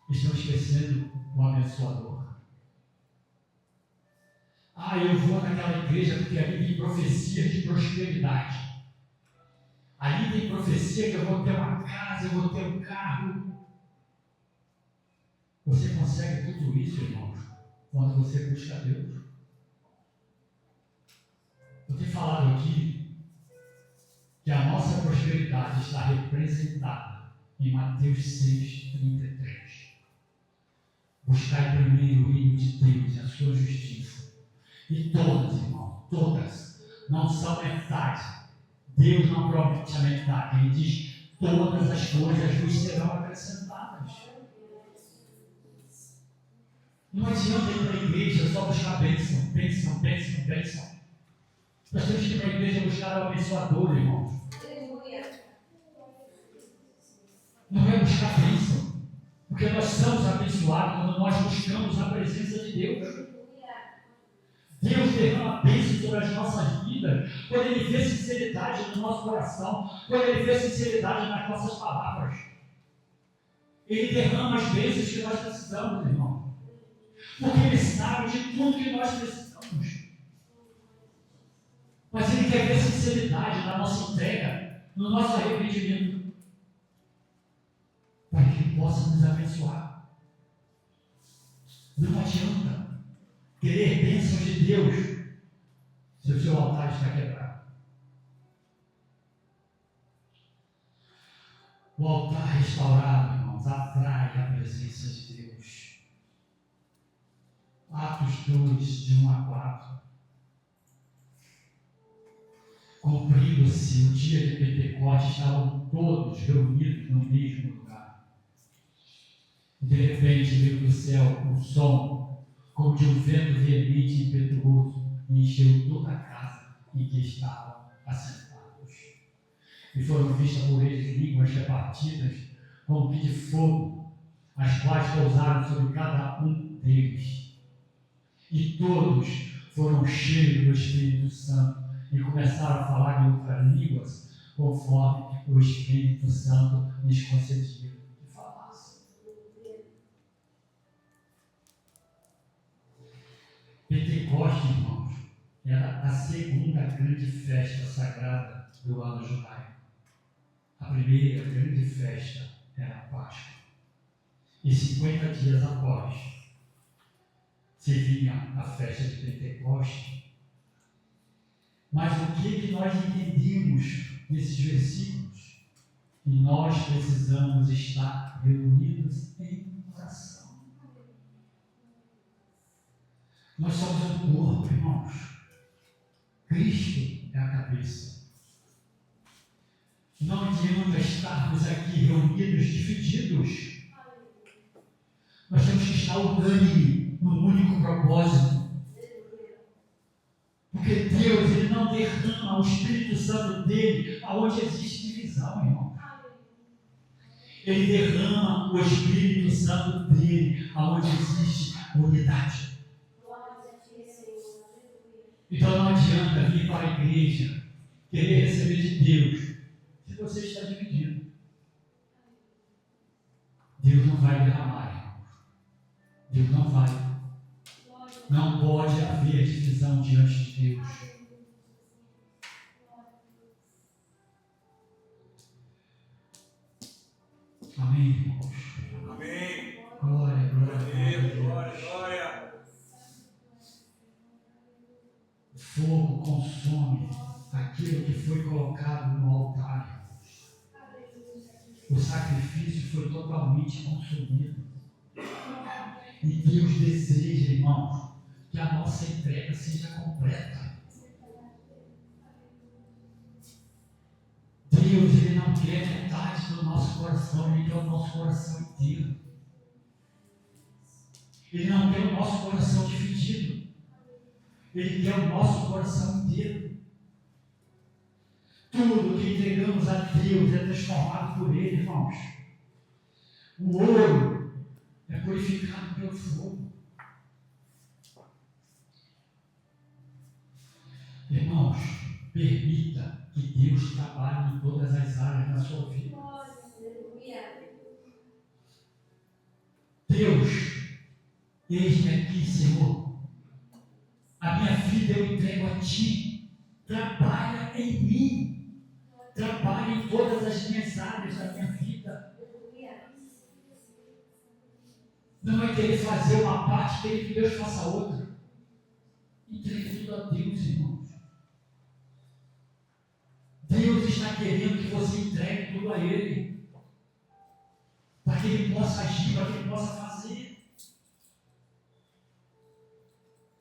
Estão esquecendo o abençoador. Eu vou naquela igreja porque ali tem profecia de prosperidade. Ali tem profecia que eu vou ter uma casa, eu vou ter um carro. Você consegue tudo isso, irmãos, quando você busca Deus. Eu tenho falado aqui que a nossa prosperidade está representada em Mateus 6,33. Buscai primeiro o reino de Deus e a sua justiça. E todas, irmão, todas, não são metade. Deus não promete a metade. Ele diz, todas as coisas vos serão acrescentadas. Não adianta ir para a igreja só buscar bênção, bênção, bênção, bênção. Nós temos que ir para a igreja buscar o abençoador, irmãos. Não é buscar bênção, porque nós somos abençoados quando nós buscamos a presença de Deus. Deus derrama bênção sobre as nossas vidas, quando Ele vê sinceridade no nosso coração, quando Ele vê sinceridade nas nossas palavras. Ele derrama as bênçãos que nós precisamos, irmão. Porque Ele sabe de tudo que nós precisamos. Mas Ele quer ver sinceridade na nossa entrega, no nosso arrependimento, para que Ele possa nos abençoar. Não adianta querer bênçãos de Deus se o seu altar está quebrado. O altar restaurado, irmãos, atrai a presença de Deus. Atos 2, de 1 a 4. Cumprindo-se o dia de Pentecostes, estavam todos reunidos no mesmo lugar. De repente veio do céu um som como de um vento veemente e impetuoso, e encheu toda a casa em que estavam assentados. E foram vistas por eles línguas repartidas como que de fogo, as quais pousaram sobre cada um deles. E todos foram cheios do Espírito Santo e começaram a falar em outras línguas, conforme o Espírito Santo lhes concedia que falassem. Pentecostes, irmãos, era a segunda grande festa sagrada do ano judaico. A primeira grande festa era a Páscoa. E 50 dias após, se vinha a festa de Pentecostes. Mas o que nós entendemos nesses versículos? Que nós precisamos estar reunidos em oração. Nós somos um corpo, irmãos. Cristo é a cabeça. Não adianta estarmos aqui reunidos, divididos. Nós temos que estar unânimes num único propósito. Porque Deus, Ele não derrama o Espírito Santo dele aonde existe divisão, irmão. Ele derrama o Espírito Santo dele aonde existe unidade. Então não adianta vir para a igreja querer receber de Deus se você está dividido. Deus não vai derramar, irmão. Deus não vai. Não pode haver divisão diante de Deus. Amém, irmãos? Amém. Glória, glória a Deus. Glória, glória. O fogo consome aquilo que foi colocado no altar. O sacrifício foi totalmente consumido. E Deus deseja, irmãos, que a nossa entrega seja completa. Deus, Ele não quer metade do nosso coração, Ele quer o nosso coração inteiro. Ele não quer o nosso coração dividido. Ele quer o nosso coração inteiro. Tudo que entregamos a Deus é transformado por Ele, irmãos. O ouro é purificado pelo fogo. Irmãos, permita que Deus trabalhe em todas as áreas da sua vida. Deus, eis-me aqui, Senhor. A minha vida eu entrego a Ti. Trabalha em mim. Trabalha em todas as minhas áreas da minha vida. Não vai querer fazer uma parte, querer que Deus faça outra. Entregue tudo a Deus, irmãos. Deus está querendo que você entregue tudo a Ele. Para que Ele possa agir, para que Ele possa fazer.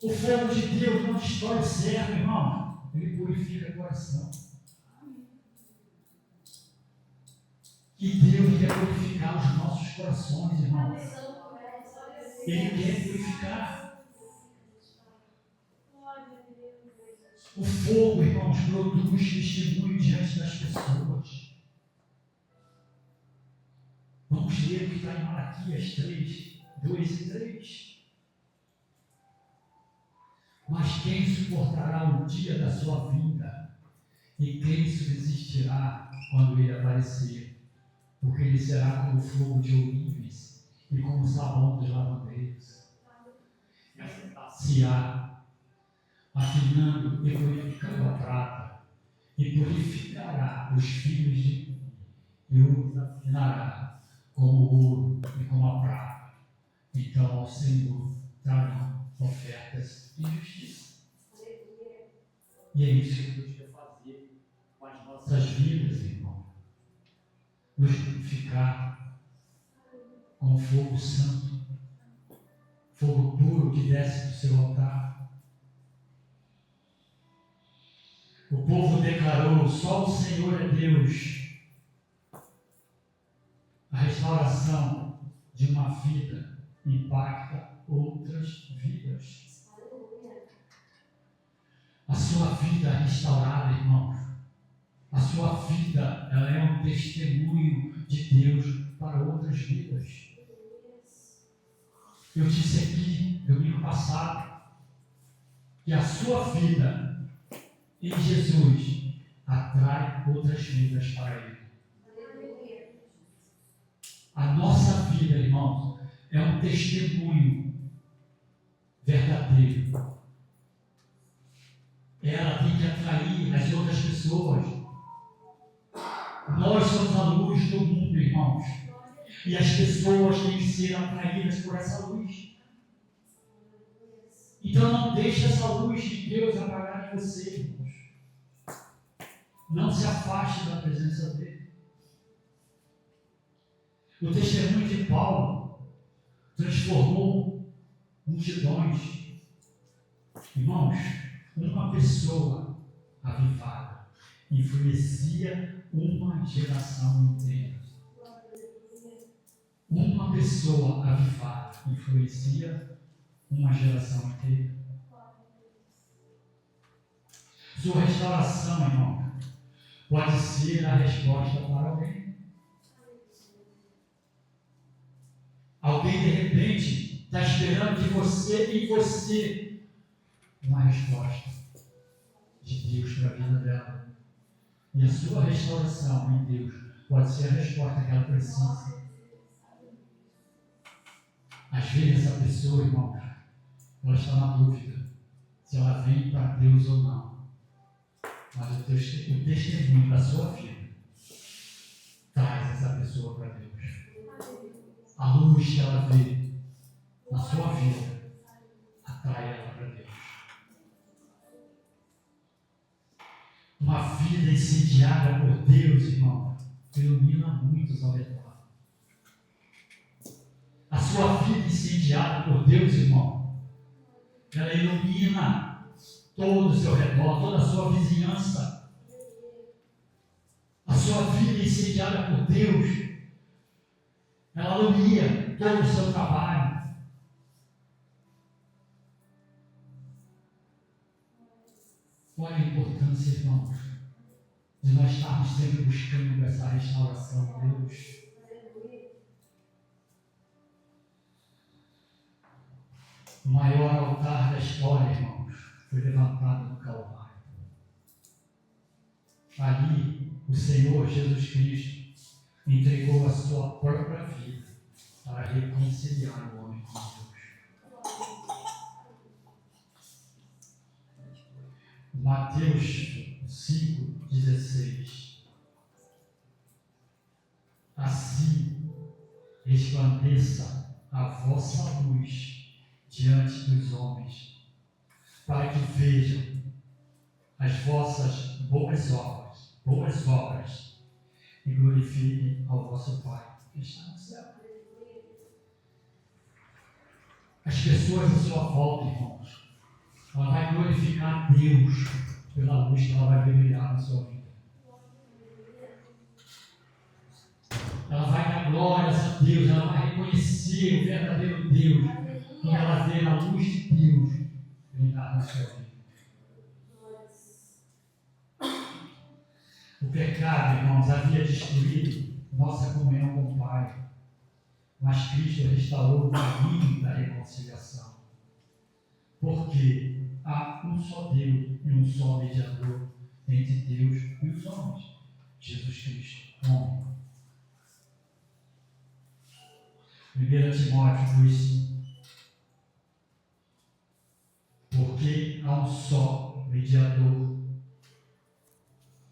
O fogo de Deus não destrói o servo, irmão. Ele purifica o coração. E Deus quer purificar os nossos corações, irmão. Ele quer purificar. O fogo, irmãos, produz testemunho diante das pessoas. Vamos ler o que está em Malaquias 3, 2 e 3. Mas quem suportará o dia da sua vinda? E quem subsistirá quando ele aparecer? Porque ele será como fogo de ourives e como sabão dos lavandeiros. E afinar, afinando e purificando a prata, e purificará os fios de e os afinará como o ouro e como a prata. Então ao Senhor trarão ofertas de justiça. E é isso que Deus quer fazer com as nossas vidas, irmão. Nos purificar com fogo santo, fogo puro que desce do seu altar. O povo declarou: só o Senhor é Deus. A restauração de uma vida impacta outras vidas. A sua vida restaurada, irmãos, a sua vida, ela é um testemunho de Deus para outras vidas. Eu disse aqui, domingo passado, que a sua vida em Jesus atrai outras vidas para Ele. A nossa vida, irmãos, é um testemunho verdadeiro. Ela tem que atrair as outras pessoas. Nós somos a luz do mundo, irmãos. E as pessoas têm que ser atraídas por essa luz. Então não deixe essa luz de Deus apagar em você, irmãos. Não se afaste da presença dele. O testemunho de Paulo transformou multidões. Irmãos, uma pessoa avivada influencia uma geração inteira. Uma pessoa avivada influencia uma geração inteira. Sua restauração, irmão, pode ser a resposta para alguém. Alguém, de repente, está esperando de você e você uma resposta de Deus para a vida dela. E a sua restauração em Deus pode ser a resposta que ela precisa. Às vezes, essa pessoa, irmão, ela está na dúvida se ela vem para Deus ou não. Mas o testemunho da sua vida traz essa pessoa para Deus. A luz que ela vê na sua vida atrai ela para Deus. Uma vida incendiada por Deus, irmão, ilumina muitos ao redor. A sua vida incendiada por Deus, irmão, ela ilumina todo o seu redor, toda a sua vizinhança. A sua vida incendiada por Deus, ela alumia todo o seu trabalho. Olha a importância, irmãos, de nós estarmos sempre buscando essa restauração de Deus. O maior altar da história, irmãos, foi levantado no Calvário. Ali, o Senhor Jesus Cristo entregou a sua própria vida para reconciliar o homem com Deus. Mateus 5,16. Assim resplandeça a vossa luz diante dos homens, para que vejam as vossas boas obras e glorifiquem ao vosso Pai que está no céu. As pessoas à sua volta, irmãos, ela vai glorificar Deus pela luz que ela vai ver brilhar na sua vida. Ela vai dar glórias a Deus, ela vai reconhecer o verdadeiro Deus quando ela vê a luz de Deus brilhar na sua vida. O pecado, irmãos, havia destruído nossa comunhão com o Pai, mas Cristo restaurou o caminho da reconciliação. Porque há um só Deus e um só mediador entre Deus e os homens, Jesus Cristo, homem. 1 Timóteo 2,5. Porque há um só mediador,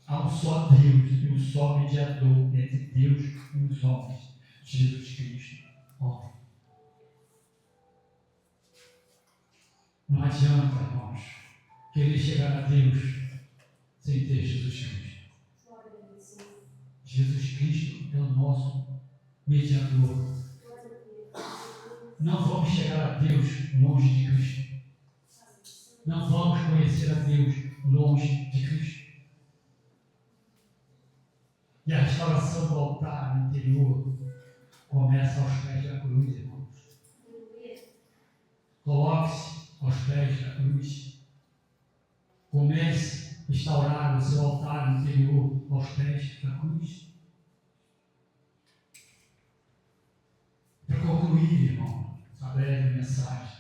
há um só Deus e um só mediador entre Deus e os homens, Jesus Cristo, homem. Não adianta, irmãos, querer chegar a Deus sem ter Jesus Cristo. Jesus Cristo é o nosso mediador. Não vamos chegar a Deus longe de Cristo. Não vamos conhecer a Deus longe de Cristo. E a restauração do altar interior começa aos pés da cruz, irmãos. Coloque-se aos pés da cruz. Comece a restaurar o seu altar interior aos pés da cruz. Para concluir, irmão, essa breve mensagem.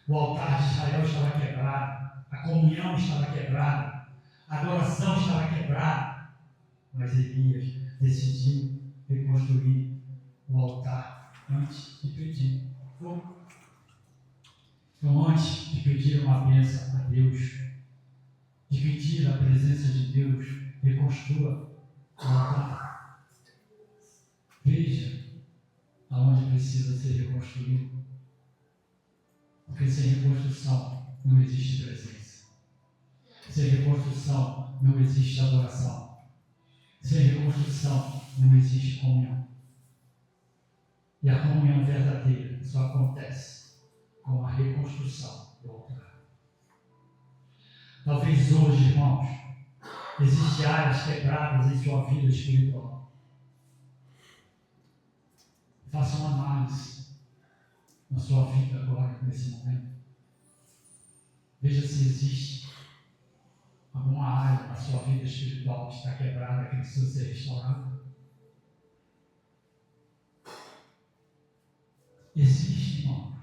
O altar de Israel estava quebrado, a comunhão estava quebrada, a adoração estava quebrada, mas Elias decidiu reconstruir o altar antes de pedir fogo. Então, antes de pedir uma bênção a Deus, de pedir a presença de Deus, reconstrua o altar. Veja aonde precisa ser reconstruído. Porque sem reconstrução não existe presença. Sem reconstrução não existe adoração. Sem reconstrução não existe comunhão. E a comunhão verdadeira só acontece com a reconstrução do altar. Talvez hoje, irmãos, existem áreas quebradas em sua vida espiritual. Faça uma análise na sua vida agora, nesse momento. Veja se existe alguma área na sua vida espiritual que está quebrada, que precisa ser restaurada? Existe, irmão.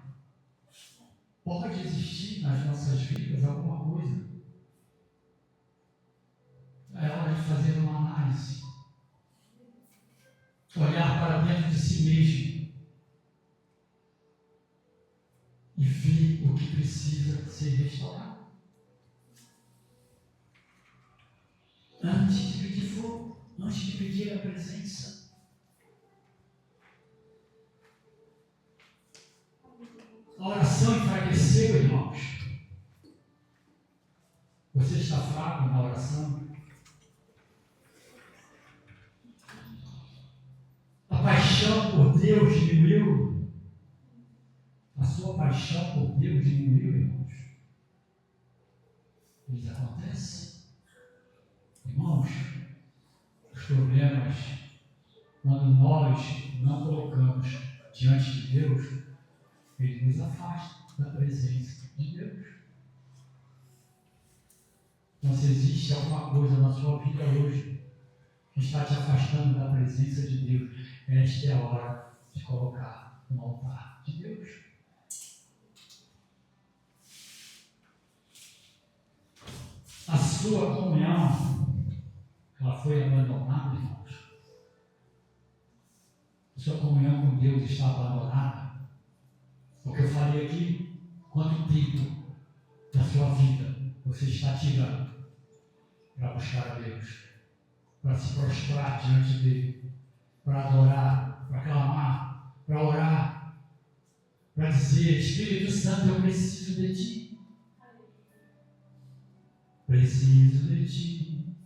Pode existir nas nossas vidas alguma coisa. É hora de fazer uma análise. Olhar para dentro de si mesmo e ver o que precisa ser restaurado. Antes de pedir fogo, antes de pedir a presença. A oração enfraqueceu, irmãos. Você está fraco na oração? A paixão por Deus diminuiu? A sua paixão por Deus diminuiu, irmãos? Isso acontece? Irmãos, os problemas, quando nós não colocamos diante de Deus, Ele nos afasta da presença de Deus. Então, se existe alguma coisa na sua vida hoje que está te afastando da presença de Deus, esta é a hora de colocar no altar de Deus. A sua comunhão, ela foi abandonada, irmãos. A sua comunhão com Deus está abandonada. O que eu falei aqui, quanto tempo da sua vida você está tirando para buscar a Deus, para se prostrar diante dele, para adorar, para clamar, para orar, para dizer: Espírito Santo, eu preciso de ti. Preciso de ti,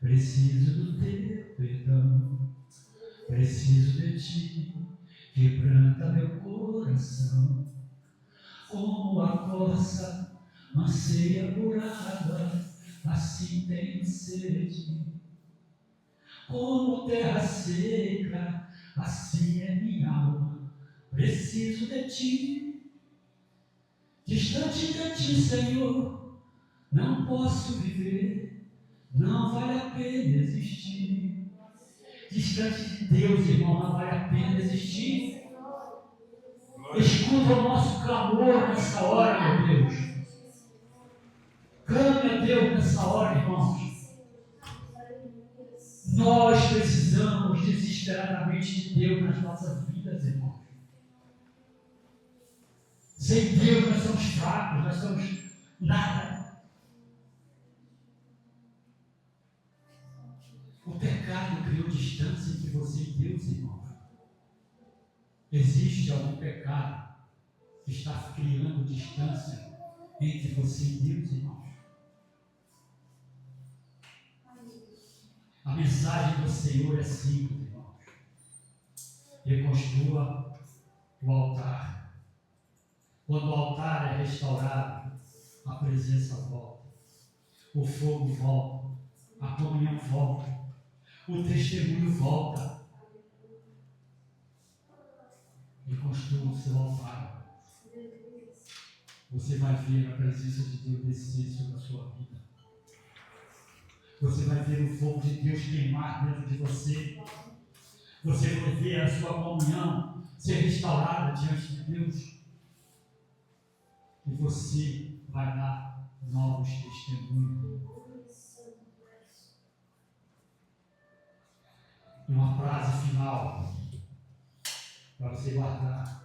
preciso do teu perdão, preciso de ti, quebranta meu coração, como a corça anseia por água, assim tenho sede, como terra seca, assim é minha alma, preciso de ti, distante de ti, Senhor, não posso viver, não vale a pena existir. Distante de Deus, irmão, não vale a pena existir. Escuta o nosso clamor nessa hora, meu Deus. Clame a Deus nessa hora, irmãos. Nós precisamos desesperadamente de Deus nas nossas vidas, irmãos. Sem Deus nós somos fracos, nós somos nada. O pecado criou distância entre você e Deus, irmão. Existe algum pecado que está criando distância entre você e Deus, irmão? A mensagem do Senhor é simples, irmãos. Reconstrua o altar. Quando o altar é restaurado, a presença volta, o fogo volta, a comunhão volta, o testemunho volta. Reconstrua o seu altar. Você vai ver a presença de Deus descer sobre a sua vida. Você vai ver o fogo de Deus queimar dentro de você. Você vai ver a sua comunhão ser restaurada diante de Deus. E você vai dar novos testemunhos. E uma frase final para você guardar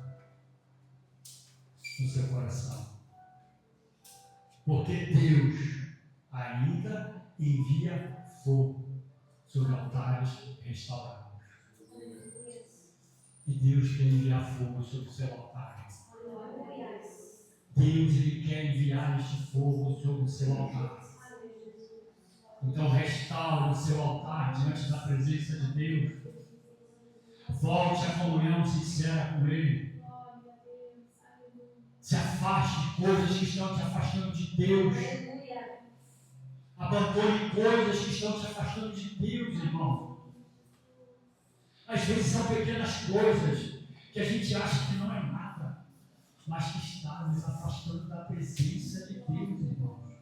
no seu coração. Porque Deus ainda envia fogo sobre altares restaurados. E Deus quer enviar fogo sobre o seu altar. Deus, Ele quer enviar este fogo sobre o seu altar. Então restaure o seu altar diante da presença de Deus. Volte à comunhão sincera com Ele. Se afaste de coisas que estão te afastando de Deus. Abandone coisas que estão te afastando de Deus, irmão. Às vezes são pequenas coisas que a gente acha que não é nada, mas que está nos afastando da presença de Deus, irmãos.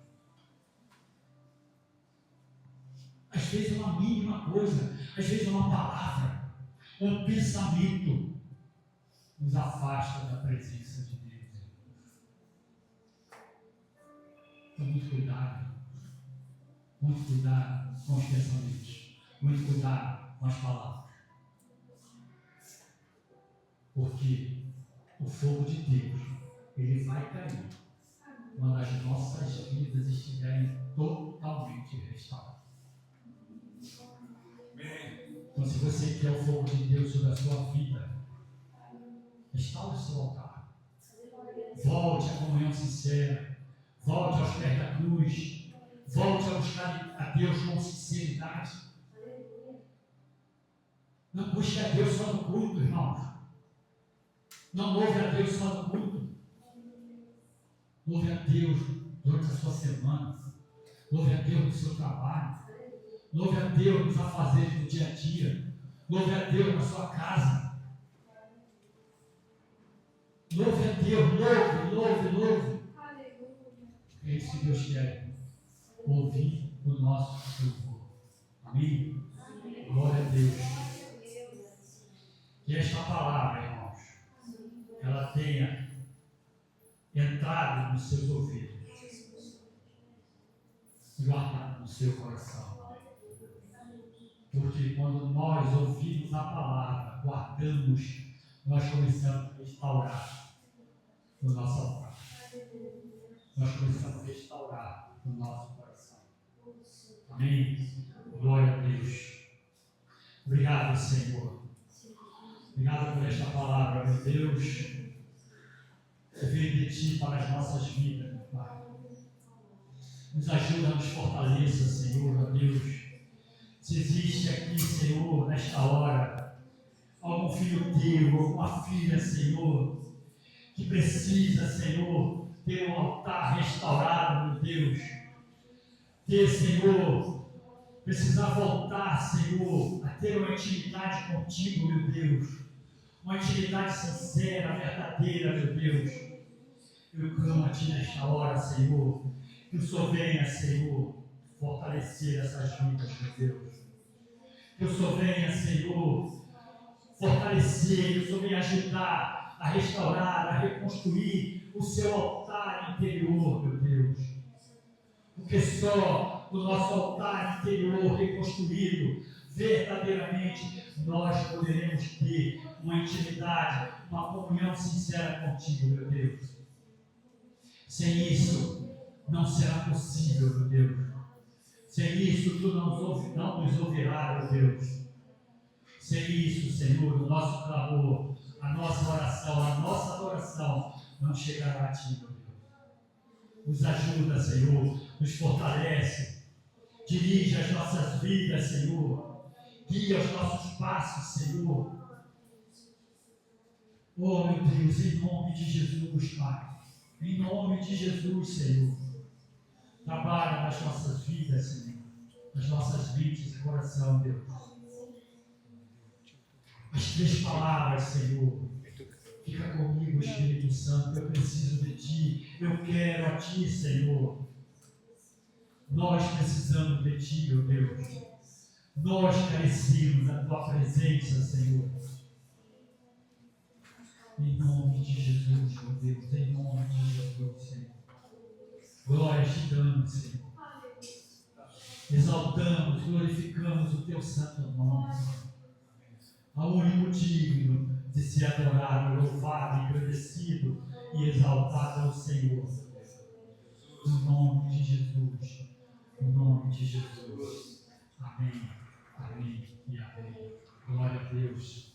uma mínima coisa, às vezes uma palavra, um pensamento, nos afasta da presença de Deus. Então, muito cuidado com os pensamentos, muito cuidado com as palavras, porque o fogo de Deus, ele vai cair quando as nossas vidas estiverem totalmente restauradas. Então, se você quer o fogo de Deus sobre a sua vida, restaure o seu altar. Volte à comunhão sincera. Volte aos pés da cruz. Volte a buscar a Deus com sinceridade. Não busque a Deus só no culto, irmãos. Não louve a Deus só no culto. Louve a Deus durante a sua semana. Louve a Deus no seu trabalho. Louve a Deus nos afazeres do dia a dia. Louve a Deus na sua casa. Louve a Deus, louve. É isso que Deus quer. Ouvir o nosso louvor. Amém? Glória a Deus. Que esta palavra, irmãos, ela tenha entrado nos seus ouvidos e guardado no seu coração. Porque quando nós ouvimos a palavra, guardamos, nós começamos a restaurar o nosso altar. Nós começamos a restaurar o nosso coração. Amém? Glória a Deus. Obrigado, Senhor. Obrigado por esta palavra, meu Deus. Que veio de Ti para as nossas vidas, meu Pai. Nos ajuda, nos fortaleça, Senhor, ó Deus. Se existe aqui, Senhor, nesta hora, algum filho teu, alguma filha, Senhor, que precisa, Senhor, ter um altar restaurado, meu Deus. Ter, Senhor, precisar voltar, Senhor, a ter uma intimidade contigo, meu Deus. Uma intimidade sincera, verdadeira, meu Deus. Eu clamo a Ti nesta hora, Senhor. Que o Senhor venha, Senhor, fortalecer essas vidas, meu Deus. Que o Senhor venha, Senhor, fortalecer, que o Senhor venha ajudar a restaurar, a reconstruir o seu altar interior, meu Deus. Porque só o nosso altar interior reconstruído, verdadeiramente, nós poderemos ter uma intimidade, uma comunhão sincera contigo, meu Deus. Sem isso, não será possível, meu Deus. Sem isso, Tu não nos ouvirás, meu Deus. Sem isso, Senhor, o nosso clamor, a nossa oração, a nossa adoração não chegará a Ti, meu Deus. Nos ajuda, Senhor, nos fortalece, dirige as nossas vidas, Senhor, guia os nossos passos, Senhor. Oh, meu Deus, em nome de Jesus, Pai, em nome de Jesus, Senhor, trabalha nas nossas vidas, Senhor, nas nossas mentes e coração, Deus. As 3 palavras, Senhor, fica comigo, Espírito Santo, eu preciso de Ti, eu quero a Ti, Senhor. Nós precisamos de Ti, meu Deus. Nós carecemos da Tua presença, Senhor. Em nome de Jesus, meu Deus, em nome de Jesus, Senhor. Glória Te damos, Senhor. Exaltamos, glorificamos o Teu santo nome. Há um único digno de ser adorado, louvado, agradecido e exaltado ao Senhor. Em nome de Jesus. Em nome de Jesus. Amém. Amém e amém. Glória a Deus.